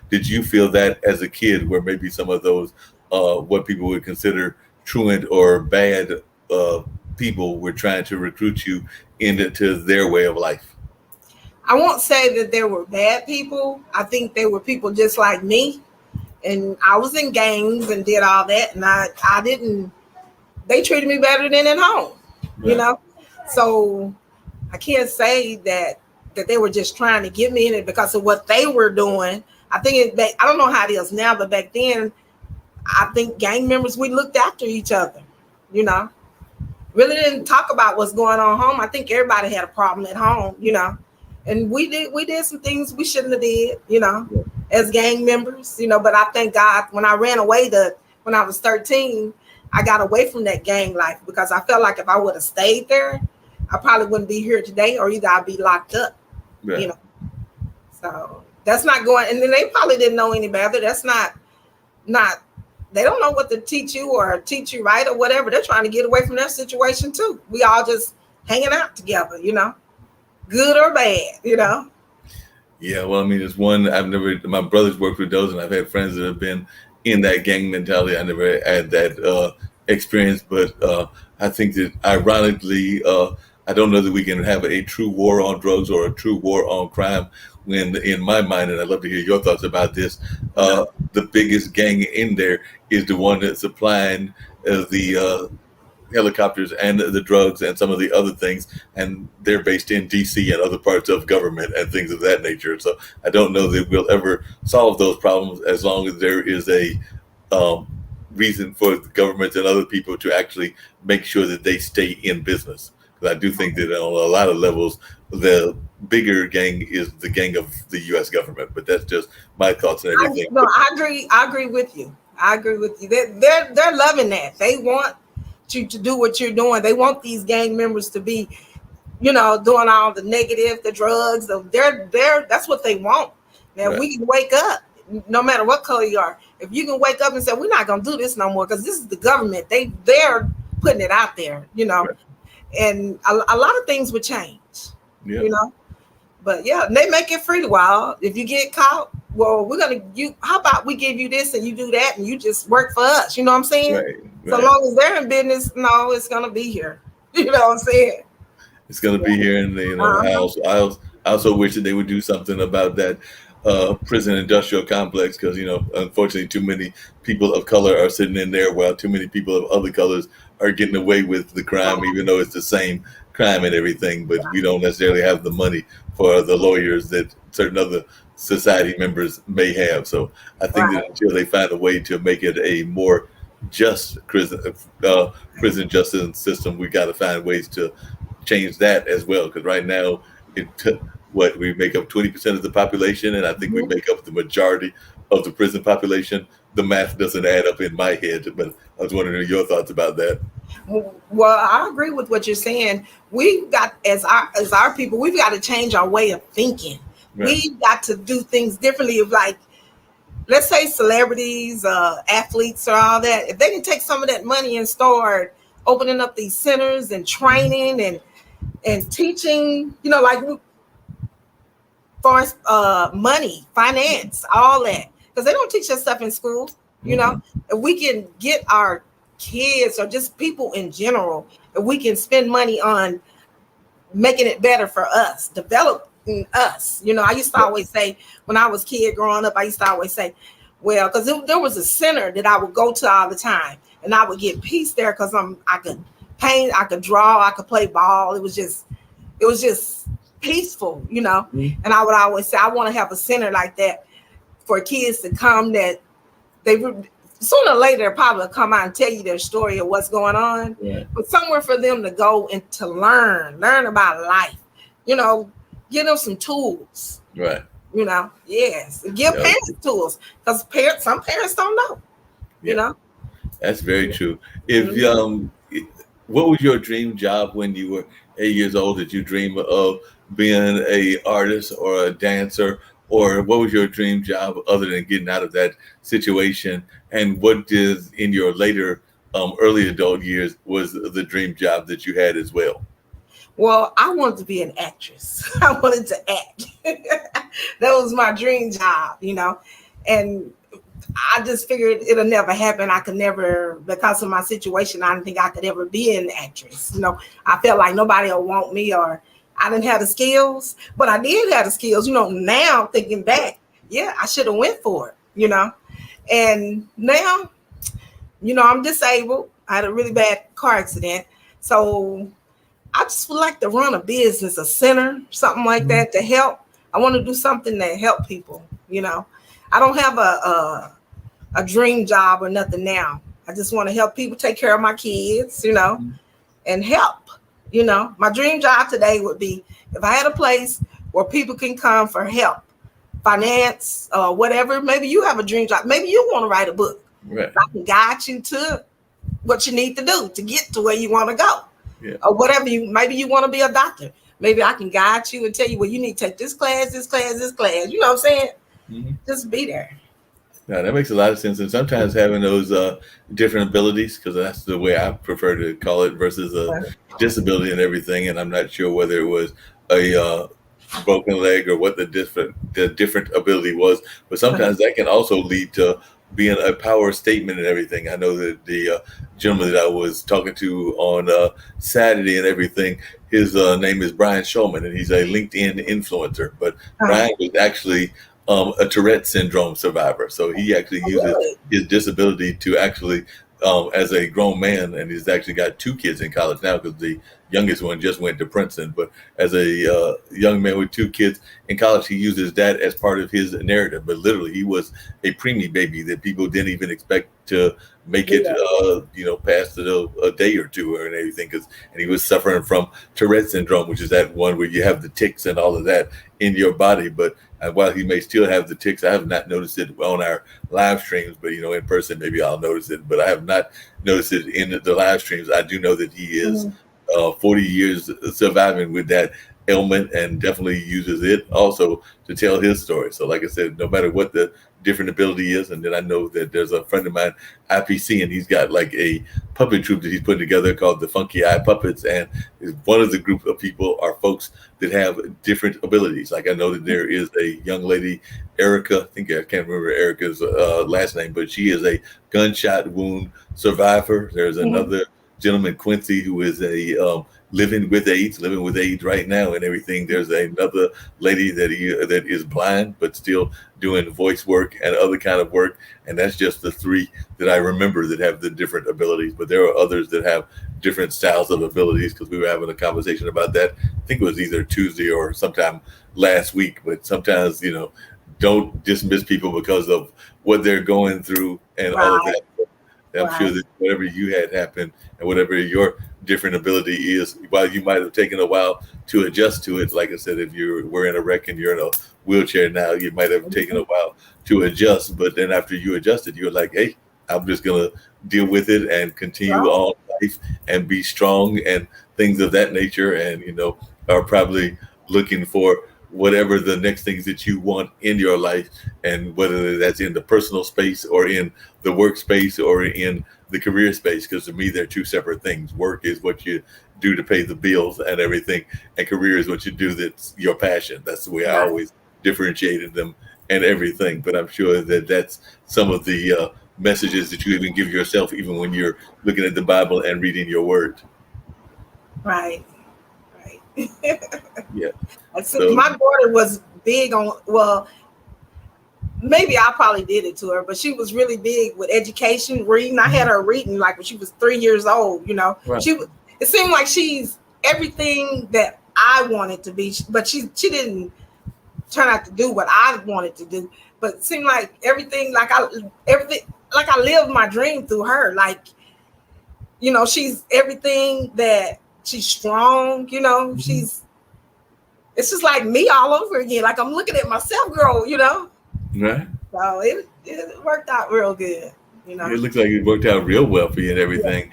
S1: did you feel that as a kid, where maybe some of those what people would consider truant or bad people were trying to recruit you into their way of life?
S3: I won't say that there were bad people. I think they were people just like me. And I was in gangs and did all that. And I didn't, they treated me better than at home,
S1: Right.
S3: So I can't say that they were just trying to get me in it because of what they were doing. I think I don't know how it is now, but back then, I think gang members, we looked after each other, really didn't talk about what's going on home. I think everybody had a problem at home, and we did some things we shouldn't have did, as gang members, but I thank God when I ran away when I was 13, I got away from that gang life because I felt like if I would have stayed there, I probably wouldn't be here today, or either I'd be locked up,
S1: Right.
S3: So that's not going, and then they probably didn't know any better. That's not, they don't know what to teach you or teach you right or whatever. They're trying to get away from that situation too. We all just hanging out together, good or bad,
S1: Yeah, well, I mean, it's one my brother's worked with those, and I've had friends that have been in that gang mentality. I never had that experience, but I think that ironically, I don't know that we can have a true war on drugs or a true war on crime when, in my mind, and I'd love to hear your thoughts about this, the biggest gang in there is the one that's supplying the helicopters and the drugs and some of the other things, and they're based in DC and other parts of government and things of that nature. So I don't know that we'll ever solve those problems as long as there is a reason for the government and other people to actually make sure that they stay in business. Because I do think that on a lot of levels, the bigger gang is the gang of the U.S. government. But that's just my thoughts and everything.
S3: I agree with you. They're loving that. They want you to do what you're doing. They want these gang members to be, doing all the negative, the drugs. That's what they want. Now,
S1: Right.
S3: We can wake up, no matter what color you are. If you can wake up and say, we're not going to do this no more because this is the government. They're putting it out there,
S1: Right.
S3: and a lot of things would change,
S1: Yeah.
S3: But yeah, they make it free. While if you get caught, well, we're gonna you. How about we give you this and you do that and you just work for us? You know what I'm saying?
S1: Right,
S3: So
S1: right.
S3: long as they're in business, no, it's gonna be here. You know what I'm saying?
S1: It's going to be here, and
S3: Uh-huh.
S1: I also wish that they would do something about that prison industrial complex, because unfortunately too many people of color are sitting in there, while too many people of other colors are getting away with the crime, even though it's the same crime and everything. But we don't necessarily have the money for the lawyers that certain other society members may have. So I think that
S3: Right.
S1: until they find a way to make it a more just prison justice system, we got to find ways to change that as well. Because right now, it what we make up 20% of the population, and I think we
S3: Mhm.
S1: make up the majority of the prison population. The math doesn't add up in my head, but I was wondering your thoughts about that.
S3: Well, I agree with what you're saying. We've got as our people, we've got to change our way of thinking.
S1: Right.
S3: We've got to do things differently. Of like, let's say celebrities, athletes, or all that. If they can take some of that money and start opening up these centers and training and teaching, like far as money, finance, all that, because they don't teach that stuff in school. You know,
S1: Mm-hmm.
S3: if we can get our kids or just people in general, if we can spend money on making it better for us, developing us. I used to always say when I was a kid growing up, I used to always say, well, because there was a center that I would go to all the time, and I would get peace there because I could paint, I could draw, I could play ball. It was just peaceful.
S1: Mm-hmm.
S3: And I would always say I want to have a center like that for kids to come, that they would sooner or later probably come out and tell you their story of what's going on,
S1: Right.
S3: but somewhere for them to go and to learn about life, you know, give them some tools,
S1: Right.
S3: yes, give
S1: Yeah.
S3: parents tools, because some parents don't know, you
S1: Yeah.
S3: know.
S1: That's very true. If
S3: Mhm.
S1: what was your dream job when you were 8 years old? Did you dream of being a artist or a dancer, or what was your dream job other than getting out of that situation? And what is in your later early adult years was the dream job that you had as well?
S3: Well, I wanted to be an actress. I wanted to act. That was my dream job. And I just figured it'll never happen. I could never, because of my situation, I didn't think I could ever be an actress. I felt like nobody will want me, or I didn't have the skills, but I did have the skills. Now thinking back, yeah, I should have went for it. And now, I'm disabled. I had a really bad car accident. So I just would like to run a business, a center, something like that to help. I want to do something that help people. I don't have a dream job or nothing now. I just want to help people, take care of my kids, and help. My dream job today would be if I had a place where people can come for help, finance, whatever. Maybe you have a dream job. Maybe you want to write a book.
S1: Right.
S3: I can guide you to what you need to do to get to where you want to go,
S1: Yeah.
S3: or whatever maybe you want to be a doctor. Maybe I can guide you and tell you, well, you need to take this class, this class, this class. You know what I'm saying?
S1: Mhm.
S3: Just be there.
S1: Yeah, that makes a lot of sense. And sometimes having those different abilities, because that's the way I prefer to call it, versus a disability and everything. And I'm not sure whether it was a broken leg or what the different ability was, but sometimes that can also lead to being a power statement and everything. I know that the gentleman that I was talking to on Saturday and everything, his name is Brian Shulman, and he's a LinkedIn influencer. But Brian was actually a Tourette syndrome survivor, so he actually uses
S3: Really?
S1: his disability to actually, as a grown man, and he's actually got two kids in college now because the youngest one just went to Princeton. But as a young man with two kids in college, he uses that as part of his narrative. But literally, he was a preemie baby that people didn't even expect to make it, past a day or two or anything, and he was suffering from Tourette syndrome, which is that one where you have the tics and all of that in your body. But while he may still have the tics, I have not noticed it on our live streams. But in person, maybe I'll notice it. But I have not noticed it in the live streams. I do know that he is 40 years surviving with that ailment, and definitely uses it also to tell his story. So, like I said, no matter what the different ability is. And then I know that there's a friend of mine, IPC, and he's got like a puppet troupe that he's putting together called the Funky Eye Puppets. And one of the group of people are folks that have different abilities. Like I know that there is a young lady, Erica, I think I can't remember Erica's last name, but she is a gunshot wound survivor. There's another gentleman, Quincy, who is a living with AIDS right now and everything. There's another lady that is blind but still doing voice work and other kind of work, and that's just the three that I remember that have the different abilities. But there are others that have different styles of abilities, because we were having a conversation about that. I think it was either Tuesday or sometime last week. But sometimes, don't dismiss people because of what they're going through and all of that. I'm sure that whatever you had happen and whatever your different ability is, while you might have taken a while to adjust to it, like I said, if you were in a wreck and you're in a wheelchair now, you might have taken a while to adjust. But then after you adjusted, you're like, hey, I'm just going to deal with it and continue on life and be strong and things of that nature. And, are probably looking for whatever the next things that you want in your life, and whether that's in the personal space or in the workspace or in the career space. Because to me, they're two separate things. Work is what you do to pay the bills and everything, and career is what you do that's your passion. That's the way I always differentiated them and everything. But I'm sure that that's some of the messages that you even give yourself, even when you're looking at the Bible and reading your word.
S3: Right.
S1: Yeah.
S3: So, my daughter was big on, well, maybe I probably did it to her, but she was really big with education, reading. I had her reading like when she was 3 years old. Right. It seemed like she's everything that I wanted to be, but she didn't turn out to do what I wanted to do. But it seemed like everything like I lived my dream through her. Like, she's everything that she's strong. It's just like me all over again. Like I'm looking at myself grow,
S1: Right.
S3: So it worked out real good,
S1: It looks like it worked out real well for you and everything.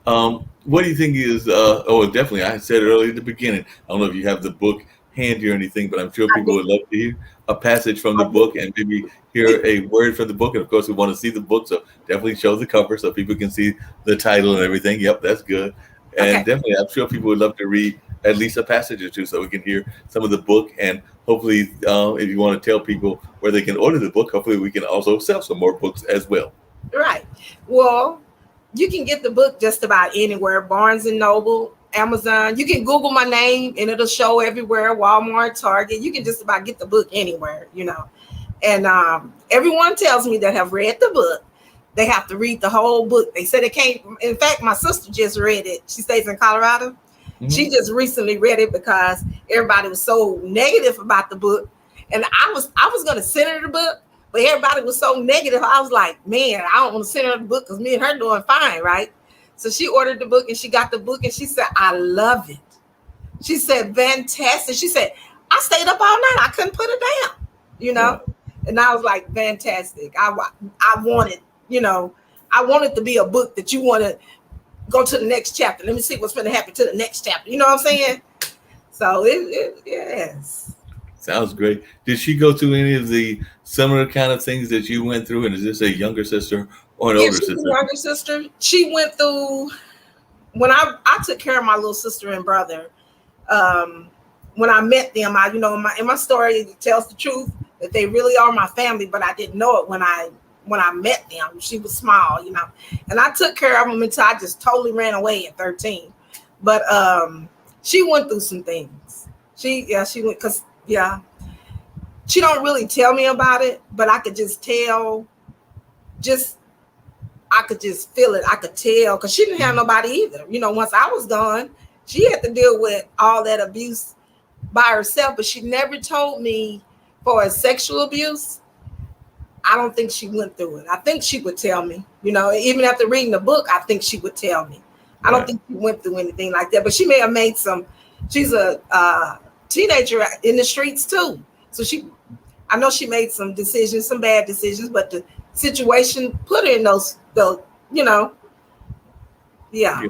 S1: Yeah. What do you think is, definitely, I said it earlier at the beginning. I don't know if you have the book handy or anything, but I'm sure people would love to hear a passage from the book and maybe hear a word from the book. And of course, we want to see the book, so definitely show the cover so people can see the title and everything. Yep, that's good. And definitely, I'm sure people would love to read at least a passage or two so we can hear some of the book. And hopefully, if you want to tell people where they can order the book, hopefully we can also sell some more books as well.
S3: Right. Well, you can get the book just about anywhere. Barnes and Noble, Amazon. You can Google my name and it'll show everywhere. Walmart, Target. You can just about get the book anywhere, And everyone tells me that have read the book, they have to read the whole book. They said they can't. In fact, my sister just read it. She stays in Colorado. Mm-hmm. She just recently read it because everybody was so negative about the book. And I was going to send her the book, but everybody was so negative. I was like, man, I don't want to send her the book because me and her doing fine, right? So she ordered the book and she got the book and she said, I love it. She said, fantastic. She said, I stayed up all night. I couldn't put it down, Mm-hmm. And I was like, fantastic. I wanted, I want it to be a book that you want to go to the next chapter. Let me see what's going to happen to the next chapter. You know what I'm saying? So yes.
S1: Sounds great. Did she go through any of the similar kind of things that you went through? And is this a younger sister or an older sister?
S3: A younger sister. She went through, when I took care of my little sister and brother, when I met them, in my story, it tells the truth that they really are my family, but I didn't know it when I met them. She was small, and I took care of them until I just totally ran away at 13. But she went through some things. She went, because she don't really tell me about it, but I could just tell, I could just feel it. I could tell, because she didn't have nobody either. Once I was gone, she had to deal with all that abuse by herself, but she never told me for a sexual abuse. I don't think she went through it. I think she would tell me, even after reading the book, I think she would tell me. I don't think she went through anything like that, but she may have made she's a teenager in the streets too. So I know she made some decisions, some bad decisions, but the situation put her in those, yeah.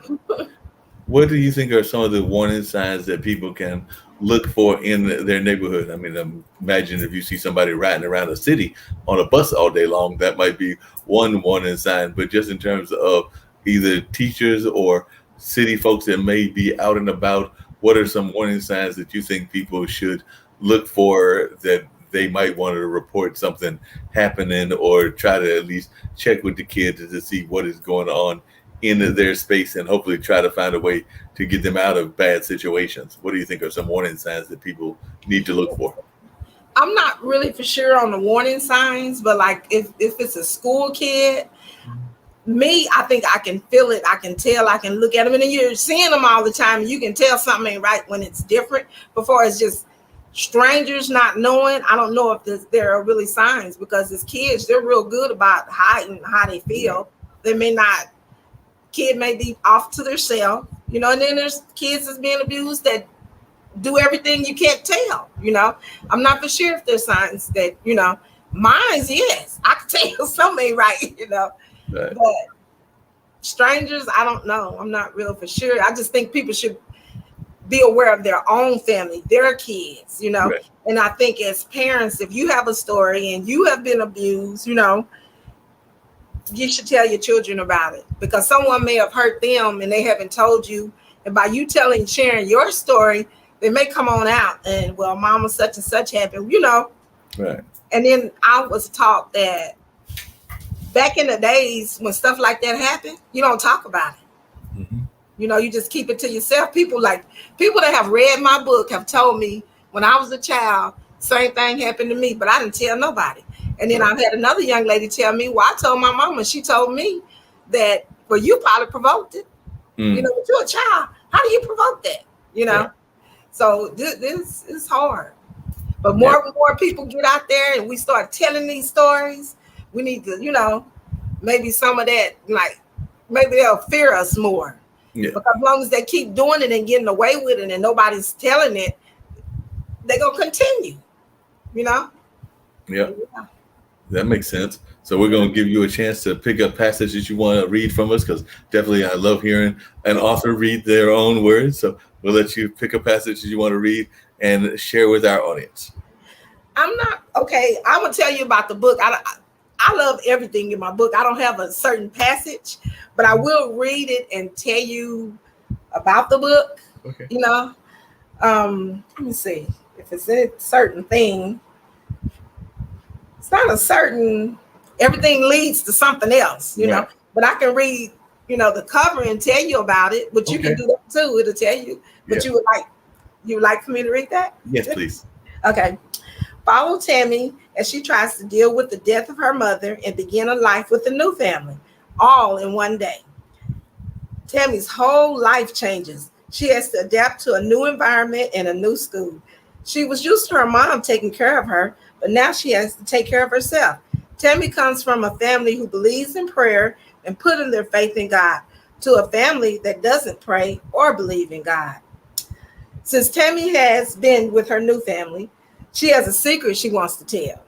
S1: What do you think are some of the warning signs that people can look for in their neighborhood? I mean, imagine if you see somebody riding around a city on a bus all day long, that might be one warning sign. But just in terms of either teachers or city folks that may be out and about, what are some warning signs that you think people should look for that they might want to report something happening or try to at least check with the kids to see what is going on in their space and hopefully try to find a way to get them out of bad situations? What do you think are some warning signs that people need to look for?
S3: I'm not really for sure on the warning signs, but like if it's a school kid, me, I think I can feel it. I can tell. I can look at them, and then you're seeing them all the time. And you can tell something ain't right when it's different. Before it's just strangers not knowing. I don't know if there are really signs, because as kids, they're real good about hiding how they feel. They may not. Kid may be off to themselves, and then there's kids that's being abused that do everything you can't tell. I'm not for sure if there's signs that, mine's, yes, I can tell something ain't right.
S1: Right.
S3: But strangers, I don't know. I'm not real for sure. I just think people should be aware of their own family, their kids,
S1: Right.
S3: And I think as parents, if you have a story and you have been abused, you should tell your children about it, because someone may have hurt them and they haven't told you. And by you sharing your story, they may come on out and, well, mama such and such happened,
S1: Right.
S3: And then I was taught that back in the days when stuff like that happened, you don't talk about it.
S1: Mm-hmm.
S3: You just keep it to yourself. People that have read my book have told me when I was a child, same thing happened to me, but I didn't tell nobody. And then I've had another young lady tell me, well, I told my mama, she told me that, well, you probably provoked it.
S1: Mm.
S3: But you're a child. How do you provoke that?
S1: Yeah.
S3: So this is hard. But more and more people get out there and we start telling these stories, we need to, maybe some of that, like, maybe they'll fear us more.
S1: Yeah.
S3: Because as long as they keep doing it and getting away with it and nobody's telling it, they're going to continue,
S1: Yeah.
S3: Yeah.
S1: That makes sense. So we're going to give you a chance to pick up passages you want to read from us, because definitely I love hearing an author read their own words. So we'll let you pick up passages you want to read and share with our audience.
S3: I'm going to tell you about the book. I love everything in my book. I don't have a certain passage, but I will read it and tell you about the book.
S1: Okay.
S3: Let me see if it's a certain thing. It's not a certain, everything leads to something else,
S1: Right.
S3: but I can read, the cover and tell you about it, but you
S1: Okay.
S3: can do that too. It'll tell you, but
S1: Yeah.
S3: you would like for me to read that?
S1: Yes, please.
S3: Okay. Follow Tammy as she tries to deal with the death of her mother and begin a life with a new family, all in one day. Tammy's whole life changes. She has to adapt to a new environment and a new school. She was used to her mom taking care of her, but now she has to take care of herself. Tammy comes from a family who believes in prayer and putting their faith in God, to a family that doesn't pray or believe in God. Since Tammy has been with her new family, she has a secret she wants to tell.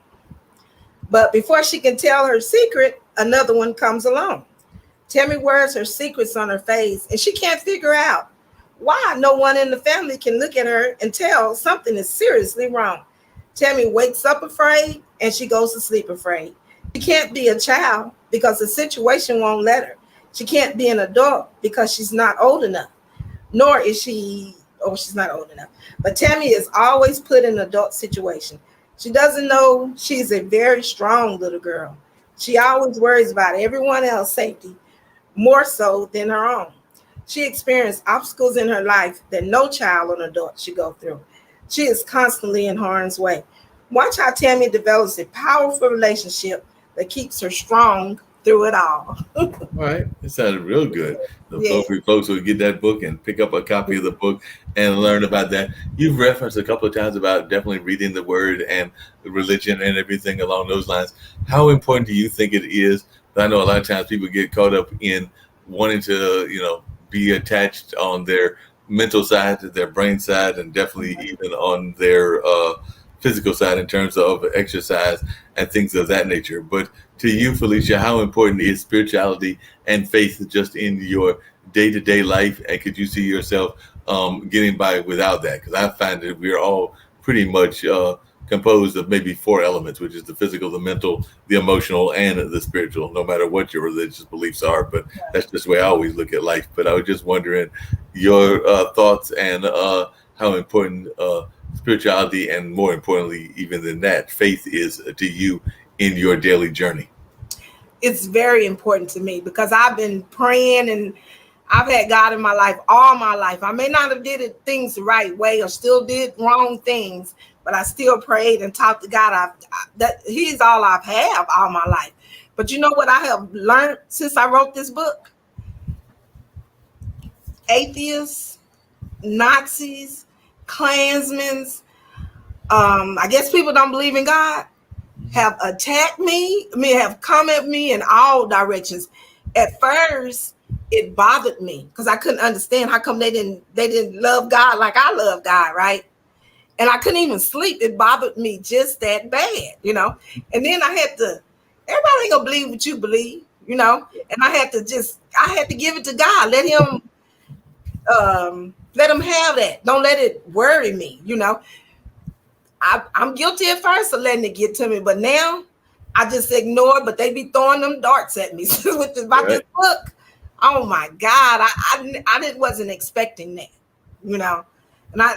S3: But before she can tell her secret, another one comes along. Tammy wears her secrets on her face, and she can't figure out why no one in the family can look at her and tell something is seriously wrong. Tammy wakes up afraid, and she goes to sleep afraid. She can't be a child because the situation won't let her. She can't be an adult because she's not old enough, nor is she's not old enough. But Tammy is always put in an adult situation. She doesn't know she's a very strong little girl. She always worries about everyone else's safety, more so than her own. She experienced obstacles in her life that no child or adult should go through. She is constantly in harm's way. Watch how Tammy develops a powerful relationship that keeps her strong through it all.
S1: All right. It sounded real good. The
S3: Yeah.
S1: appropriate folks will get that book and pick up a copy of the book and learn about that. You've referenced a couple of times about definitely reading the word and religion and everything along those lines. How important do you think it is? I know a lot of times people get caught up in wanting to, be attached on their mental side, to their brain side, and definitely even on their physical side in terms of exercise and things of that nature. But to you, Felicia, how important is spirituality and faith just in your day-to-day life, and could you see yourself getting by without that? Because I find that we're all pretty much composed of maybe four elements, which is the physical, the mental, the emotional, and the spiritual, no matter what your religious beliefs are. But that's just the way I always look at life. But I was just wondering your thoughts and how important spirituality, and more importantly, even than that, faith is to you in your daily journey.
S3: It's very important to me because I've been praying and I've had God in my life all my life. I may not have did it things the right way or still did wrong things, but I still prayed and talked to God. That He's all I've had all my life. But you know what I have learned since I wrote this book? Atheists, Nazis, Klansmen, I guess people don't believe in God, have attacked me. I mean, have come at me in all directions. At first, it bothered me because I couldn't understand how come they didn't love God like I love God, right? And I couldn't even sleep. It bothered me just that bad, you know. And then everybody ain't gonna believe what you believe, you know. And I had to give it to God. Let him have that. Don't let it worry me, you know. I'm guilty at first of letting it get to me, but now I just ignore it. But they be throwing them darts at me about this book. Oh my God, I wasn't expecting that, you know. And I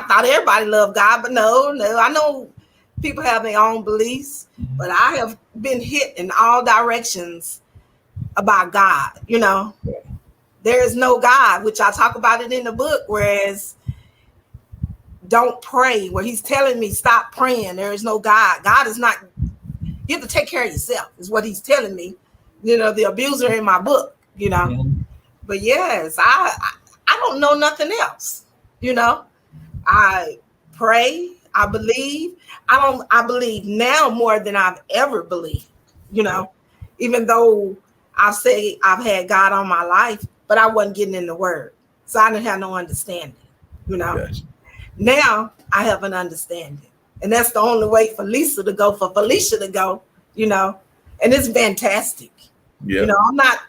S3: thought everybody loved God, but no. I know people have their own beliefs, but I have been hit in all directions about God, you know. There is no God, which I talk about it in the book, whereas don't pray, where he's telling me stop praying. There is no God. God is not, you have to take care of yourself, is what he's telling me. You know, the abuser in my book, you know. Mm-hmm. But yes, I don't know nothing else, you know. I pray, I believe. I believe now more than I've ever believed, you know, even though I say I've had God all my life, but I wasn't getting in the word. So I didn't have no understanding, you know. Yes. Now I have an understanding. And that's the only way for Felicia to go, you know. And it's fantastic. Yeah. You know, I'm not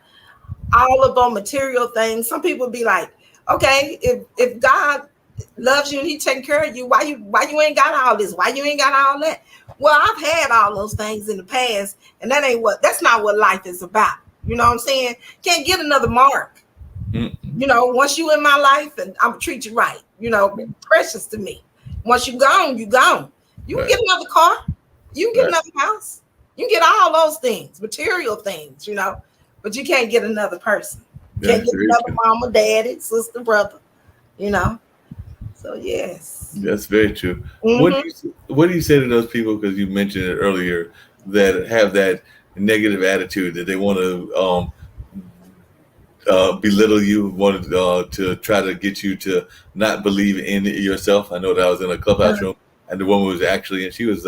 S3: all up on material things. Some people be like, okay, if God loves you and he taking care of you, why you ain't got all this? Why you ain't got all that? Well, I've had all those things in the past, and that's not what life is about. You know what I'm saying? Can't get another Mark. Mm-hmm. You know, once you in my life, and I'm gonna treat you right. You know, precious to me. Once you gone, you gone. You can get another car. You can get another house. You can get all those things, material things, you know, but you can't get another person. You can't get another mama, daddy, sister, brother, you know. So yes,
S1: that's very true. Mm-hmm. What do you say to those people? Because you mentioned it earlier, that have that negative attitude that they want to belittle you, wanted to try to get you to not believe in yourself. I know that I was in a clubhouse room, and the woman was actually, and she was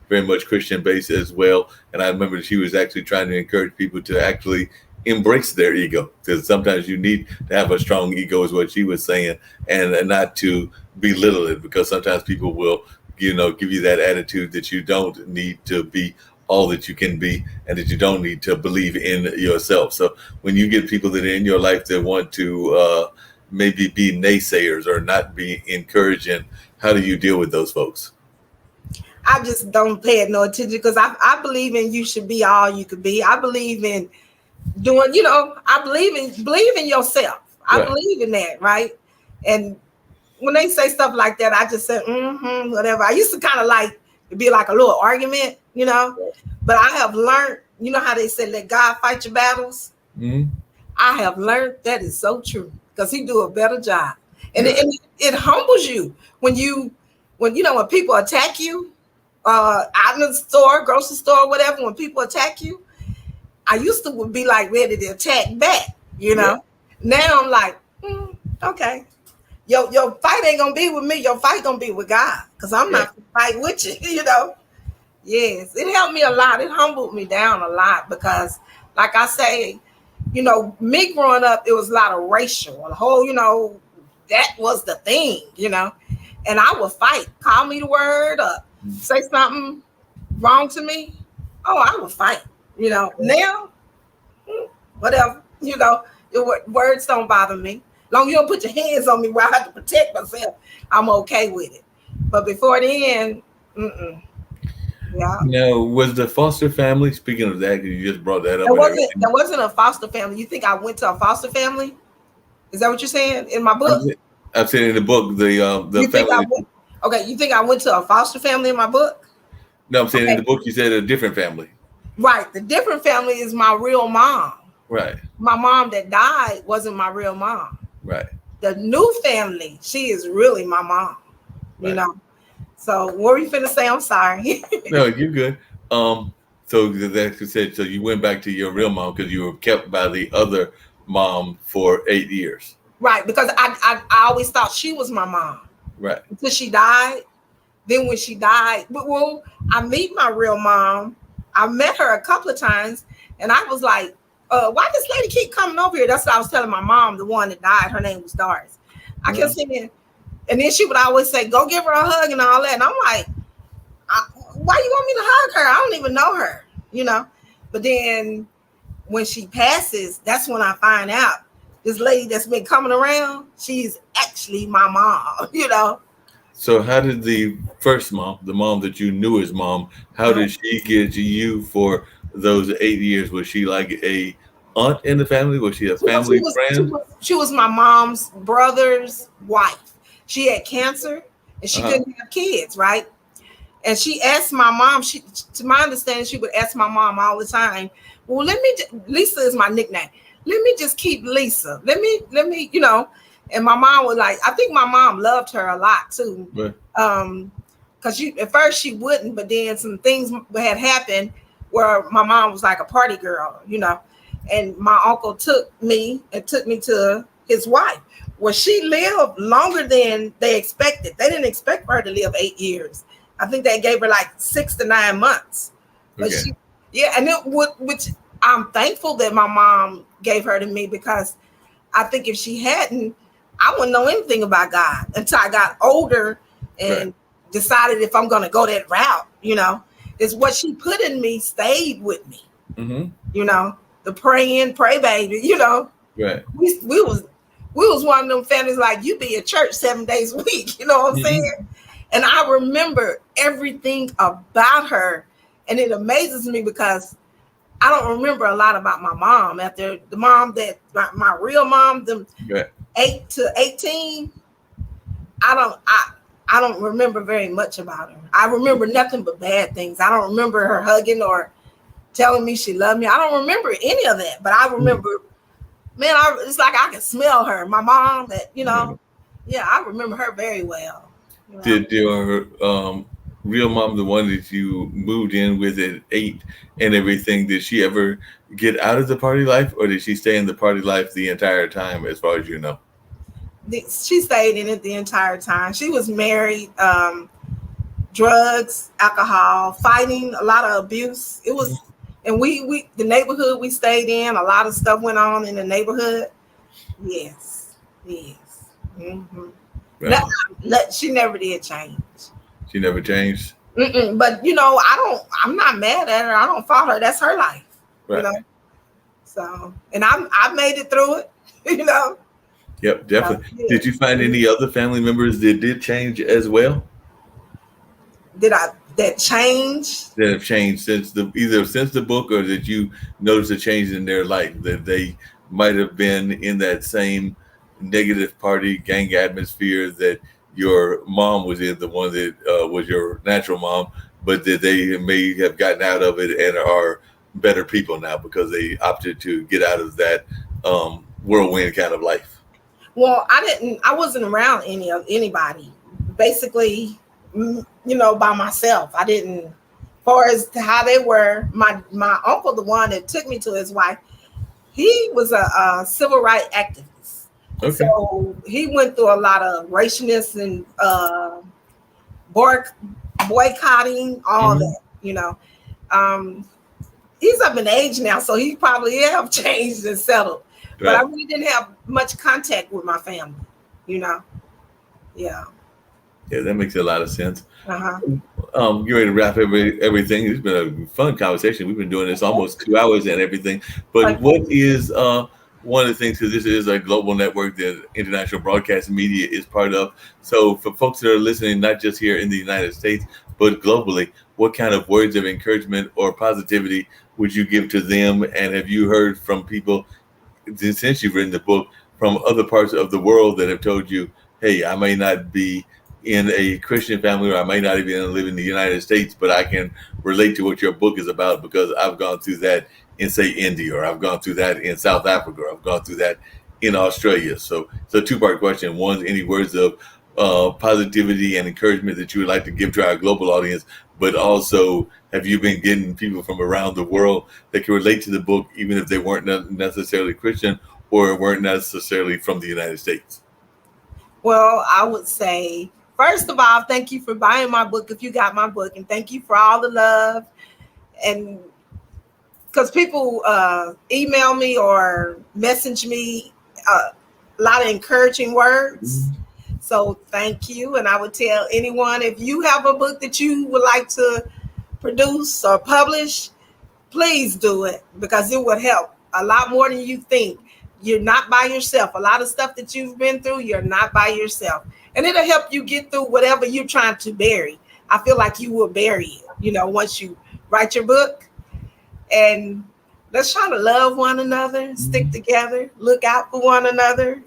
S1: very much Christian based as well. And I remember she was actually trying to encourage people to actually embrace their ego, because sometimes you need to have a strong ego, is what she was saying, and not to belittle it, because sometimes people will, you know, give you that attitude that you don't need to be all that you can be, and that you don't need to believe in yourself. So when you get people that are in your life that want to maybe be naysayers or not be encouraging, how do you deal with those folks?
S3: I just don't pay it no attention, because I believe in you should be all you could be. I believe in doing, you know, I believe in yourself. I believe in that, right? And when they say stuff like that, I just say, whatever. I used to kind of like it'd be like a little argument, you know, but I have learned, you know how they say, let God fight your battles. Mm-hmm. I have learned that is so true, because he do a better job. And it humbles you when people attack you, out in the store, grocery store, whatever, when people attack you, I used to be like ready to attack back, you know. Now I'm like, okay. Your fight ain't gonna be with me. Your fight gonna be with God, because I'm not gonna fight with you, you know. Yes, it helped me a lot. It humbled me down a lot, because, like I say, you know, me growing up, it was a lot of racial, a whole, you know, that was the thing, you know. And I would fight, call me the word, or say something wrong to me. Oh, I would fight, you know. Now, whatever, you know. Words don't bother me. Long you don't put your hands on me where I have to protect myself, I'm okay with it. But before then, yeah.
S1: Now, was the foster family? Speaking of that, 'cause you just brought that up and
S3: There
S1: everything.
S3: wasn't a foster family. You think I went to a foster family? Is that what you're saying in my
S1: I'm,
S3: book?
S1: I'm saying in the book, the
S3: You think I
S1: family.
S3: went? Okay, you think I went to a foster family in my book?
S1: No, I'm saying in
S3: Okay,
S1: the book you said a different family.
S3: right. The different family is my real mom.
S1: Right,
S3: My mom that died wasn't my real mom.
S1: right,
S3: The new family, she is really my mom. You
S1: right.
S3: know. So what were you finna say? I'm sorry.
S1: No, you're good. So that's you said. So you went back to your real mom because you were kept by the other mom for 8 years.
S3: Right, because I always thought she was my mom
S1: Right.
S3: until she died. Then when she died, well, I meet my real mom. I met her a couple of times, and I was like, why this lady keep coming over here? That's what I was telling my mom, the one that died. Her name was Doris. I kept
S1: Well,
S3: saying, and then she would always say, go give her a hug and all that. And I'm like, why you want me to hug her? I don't even know her, you know? But then when she passes, that's when I find out this lady that's been coming around, she's actually my mom, you know?
S1: so how did the first mom, the mom that you knew as mom, how did she get to you for those 8 years? Was she like a aunt in the family? Was she a
S3: She was, she
S1: family
S3: was, she
S1: friend?
S3: was, she was my mom's brother's wife. She had cancer and she
S1: Uh-huh.
S3: couldn't have kids, right? And she asked my mom, to my understanding, she would ask my mom all the time, well, Lisa is my nickname. Let me just keep Lisa. Let me, you know. And my mom was like, I think my mom loved her a lot too.
S1: Right.
S3: Because at first she wouldn't, but then some things had happened where my mom was like a party girl, you know. And my uncle took me to his wife. Well, she lived longer than they expected. They didn't expect for her to live 8 years. I think they gave her like 6 to 9 months. But
S1: Okay.
S3: yeah, and it would, which I'm thankful that my mom gave her to me, because I think if she hadn't, I wouldn't know anything about God until I got older and
S1: Right.
S3: decided if I'm going to go that route, you know. Is what she put in me stayed with me,
S1: Mm-hmm.
S3: you know. The praying, pray baby, you know.
S1: Right.
S3: We was one of them families like you be at church 7 days a week, you know what I'm
S1: Mm-hmm.
S3: saying? And I remember everything about her, and it amazes me because I don't remember a lot about my mom. After the mom that my real mom, them
S1: Right.
S3: 8 to 18, I don't remember very much about her. I remember nothing but bad things. I don't remember her hugging or telling me she loved me. I don't remember any of that. But I remember, man, it's like I can smell her. My mom, that, you
S1: Yeah.
S3: know, yeah, I remember her very well. You know?
S1: Did your real mom, the one that you moved in with at 8 and everything, did she ever get out of the party life, or did she stay in the party life the entire time, as far as you know?
S3: She stayed in it the entire time. She was married, drugs, alcohol, fighting, a lot of abuse. It was, and we the neighborhood we stayed in, a lot of stuff went on in the neighborhood. Yes, yes. Mm-hmm.
S1: Right.
S3: She never did change.
S1: She never changed.
S3: But you know, I'm not mad at her. I don't fault her. That's her life. You
S1: Right.
S3: know. So, and I made it through it. You know.
S1: Yep, definitely.
S3: Yeah.
S1: Did you find any other family members that did change as well?
S3: That change?
S1: That have changed since the book, or that you noticed a change in their life, that they might have been in that same negative party gang atmosphere that your mom was in, the one that was your natural mom, but that they may have gotten out of it and are better people now because they opted to get out of that whirlwind kind of life.
S3: Well, I wasn't around anybody. Basically, you know, by myself. I didn't, as far as to how they were, my uncle, the one that took me to his wife, he was a civil rights activist.
S1: Okay.
S3: So he went through a lot of racialness and boycotting, all that, you know. He's up in age now, so he probably have changed and settled. But I
S1: Right.
S3: really didn't have much contact with my family, you know. Yeah.
S1: Yeah, that makes a lot of sense.
S3: Uh-huh.
S1: Getting ready to wrap everything. It's been a fun conversation. We've been doing this almost 2 hours and everything. But
S3: Like,
S1: what is one of the things, because this is a global network that international broadcast media is part of. So for folks that are listening, not just here in the United States, but globally, what kind of words of encouragement or positivity would you give to them? And have you heard from people since you've written the book from other parts of the world that have told you, hey, I may not be in a Christian family, or I may not even live in the United States, but I can relate to what your book is about because I've gone through that in, say, India, or I've gone through that in South Africa, or I've gone through that in Australia. So it's a two-part question. One, any words of positivity and encouragement that you would like to give to our global audience, but also, have you been getting people from around the world that can relate to the book, even if they weren't necessarily Christian or weren't necessarily from the United States?
S3: Well, I would say, first of all, thank you for buying my book if you got my book, and thank you for all the love. And because people email me or message me a lot of encouraging words. So thank you. And I would tell anyone, if you have a book that you would like to produce or publish, please do it, because it would help a lot more than you think. You're not by yourself. A lot of stuff that you've been through, you're not by yourself. And it'll help you get through whatever you're trying to bury. I feel like you will bury it, once you write your book. And let's try to love one another, stick together, look out for one another,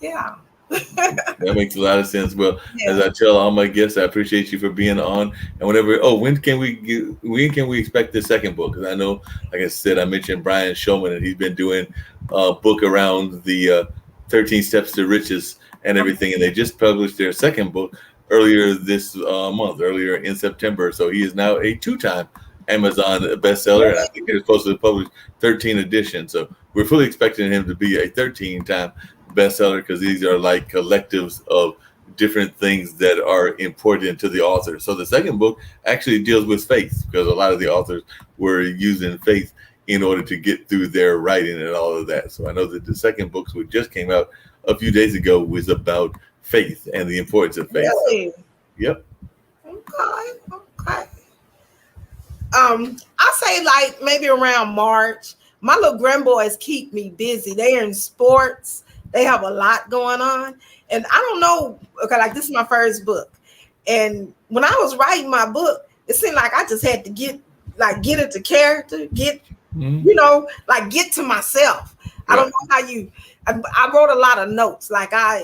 S3: Yeah.
S1: That makes a lot of sense. Well,
S3: Yeah.
S1: as I tell all my guests, I appreciate you for being on. And whenever, when can we expect the second book? Because I know, like I said, I mentioned Brian Showman, and he's been doing a book around the 13 Steps to Riches and everything, and they just published their second book earlier this month, earlier in September. So he is now a two-time Amazon bestseller, and I think they're supposed to publish 13 editions. So we're fully expecting him to be a 13-time bestseller, because these are like collectives of different things that are important to the author. So the second book actually deals with faith, because a lot of the authors were using faith in order to get through their writing and all of that. So I know that the second book, which just came out a few days ago, was about faith and the importance of faith.
S3: Really?
S1: So, yep.
S3: Okay. I say like maybe around March. My little grandboys keep me busy. They're in sports. They have a lot going on. And I don't know, okay, like this is my first book. And when I was writing my book, it seemed like I just had to get into character, get to myself. Right. I don't know how I wrote a lot of notes. Like how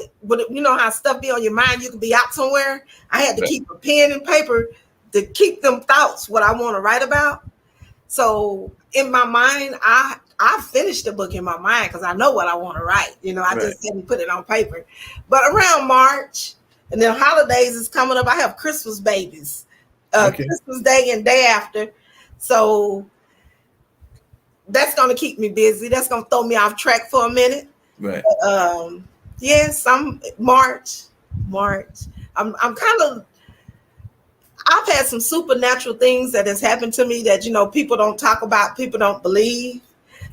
S3: stuff be on your mind, you could be out somewhere. I had to keep a pen and paper to keep them thoughts, what I want to write about. So in my mind, I finished the book in my mind because I know what I want to write. I just didn't put it on paper. But around March, and then holidays is coming up. I have Christmas babies, Christmas Day and day after. So that's going to keep me busy. That's going to throw me off track for a minute.
S1: Right.
S3: But, yes, I'm March. I'm kind of, I've had some supernatural things that has happened to me that, people don't talk about, people don't believe.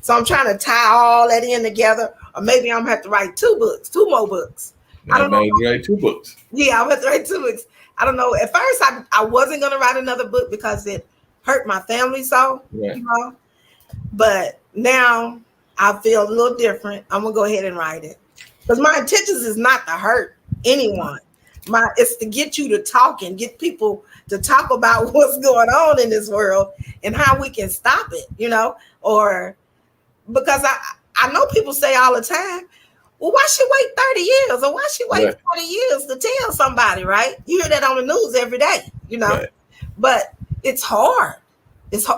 S3: So I'm trying to tie all that in together. Or maybe I'm going to have to write two more books.
S1: I don't know. Write 2 books.
S3: Yeah, I'm going to write 2 books. I don't know. At first, I wasn't going to write another book because it hurt my family so, But now I feel a little different. I'm going to go ahead and write it. Because my intentions is not to hurt anyone. It's to get you to talk and get people to talk about what's going on in this world and how we can stop it, or because I know people say all the time, well, why she wait 30 years or why she wait 40 years to tell somebody, right? You hear that on the news every day, but it's hard. It's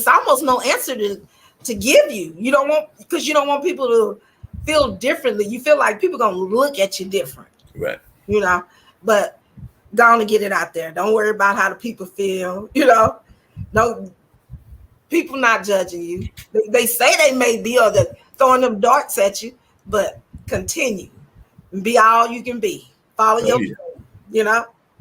S3: almost no answer to give you. You don't want people to feel differently. You feel like people going to look at you different,
S1: right?
S3: But go on and get it out there. Don't worry about how the people feel, No, people not judging you. They say they may be, or they're throwing them darts at you, but continue. Be all you can be. Follow your dream,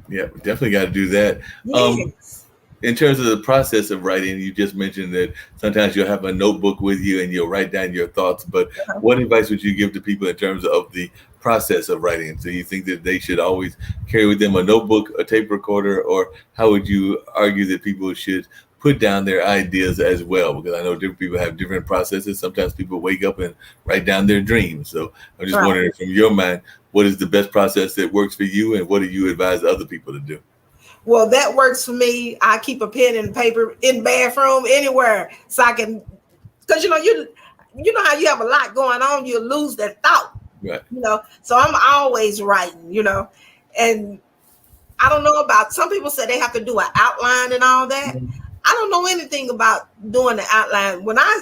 S1: Yeah, definitely got to do that.
S3: Yes.
S1: In terms of the process of writing, you just mentioned that sometimes you'll have a notebook with you and you'll write down your thoughts. But what advice would you give to people in terms of the process of writing? So you think that they should always carry with them a notebook, a tape recorder, or how would you argue that people should put down their ideas as well, because I know different people have different processes. Sometimes people wake up and write down their dreams. So I'm just
S3: Right.
S1: wondering, from your mind, what is the best process that works for you, and what do you advise other people to do?
S3: Well, that works for me. I keep a pen and paper in the bathroom, anywhere, so I can, because you know how you have a lot going on, you lose that thought,
S1: Right.
S3: So I'm always writing, and I don't know about, some people say they have to do an outline and all that.
S1: Mhm.
S3: I don't know anything about doing the outline. When I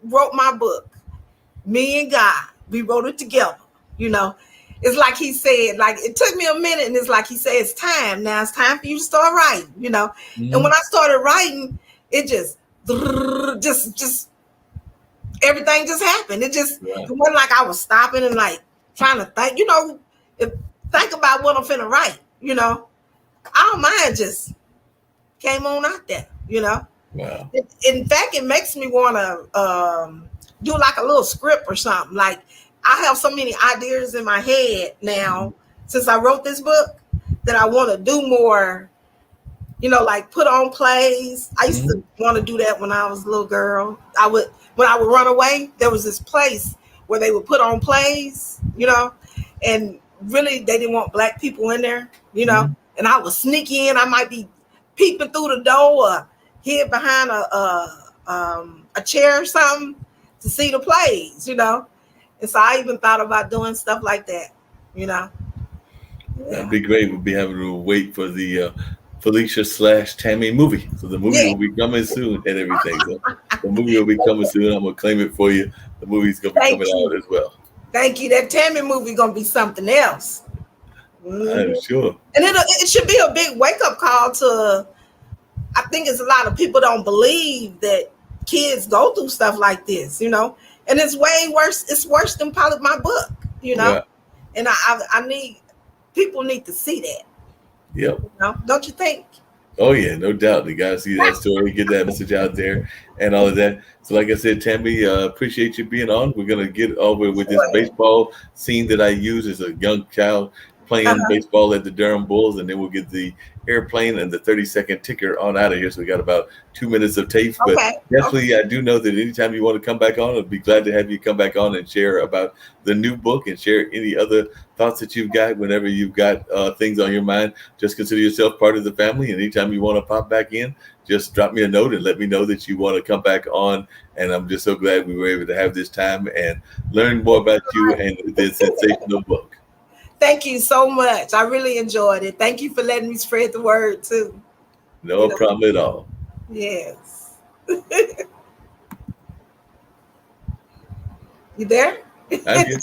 S3: wrote my book, me and God, we wrote it together, you know. It's like he said, like it took me a minute, and it's like he said, it's time. Now it's time for you to start writing. And when
S1: Mhm.
S3: I started writing, it just everything just happened. It
S1: Right.
S3: wasn't like I was stopping and like trying to if, think about what I'm finna write. All mine just came on out there.
S1: Wow.
S3: In fact, it makes me want to do like a little script or something. Like I have so many ideas in my head now since I wrote this book that I want to do more. Like put on plays. I used
S1: Mhm.
S3: to want to do that when I was a little girl. When I would run away, there was this place where they would put on plays, and really they didn't want black people in there.
S1: Mhm.
S3: And I would sneak in. I might be peeping through the door or hid behind a chair or something to see the plays. And so I even thought about doing stuff like that.
S1: That'd
S3: Yeah.
S1: be great. We'll be having to wait for the Felicia slash Tammy movie. So the movie
S3: Yeah.
S1: will be coming soon and everything. So the movie will be coming soon. I'm gonna claim it for you. The movie's gonna be
S3: Thank
S1: coming out
S3: you.
S1: as well.
S3: Thank you. That Tammy movie gonna be something else.
S1: I'm
S3: Mhm.
S1: sure.
S3: And it should be a big wake up call to. I think it's a lot of people don't believe that kids go through stuff like this. And it's way worse. It's worse than probably my book.
S1: Right.
S3: And I need people need to see that.
S1: Yep.
S3: Don't you think?
S1: Oh yeah, no doubt. They gotta see that story, get that message out there, and all of that. So, like I said, Tammy, appreciate you being on. We're gonna get over with this
S3: Sure.
S1: baseball scene that I use as a young child playing
S3: Uh-huh.
S1: baseball at the Durham Bulls, and then we'll get the airplane and the 30-second ticker on out of here. So we got about 2 minutes of tape, but
S3: Okay. Okay.
S1: definitely, I do know that anytime you want to come back on, I'd be glad to have you come back on and share about the new book and share any other thoughts that you've got. Whenever you've got things on your mind, just consider yourself part of the family. And anytime you want to pop back in, just drop me a note and let me know that you want to come back on. And I'm just so glad we were able to have this time and learn more about you and this sensational book.
S3: Thank you so much. I really enjoyed it. Thank you for letting me spread the word too. You
S1: No
S3: know.
S1: problem at all.
S3: Yes. You there?
S1: I'm here.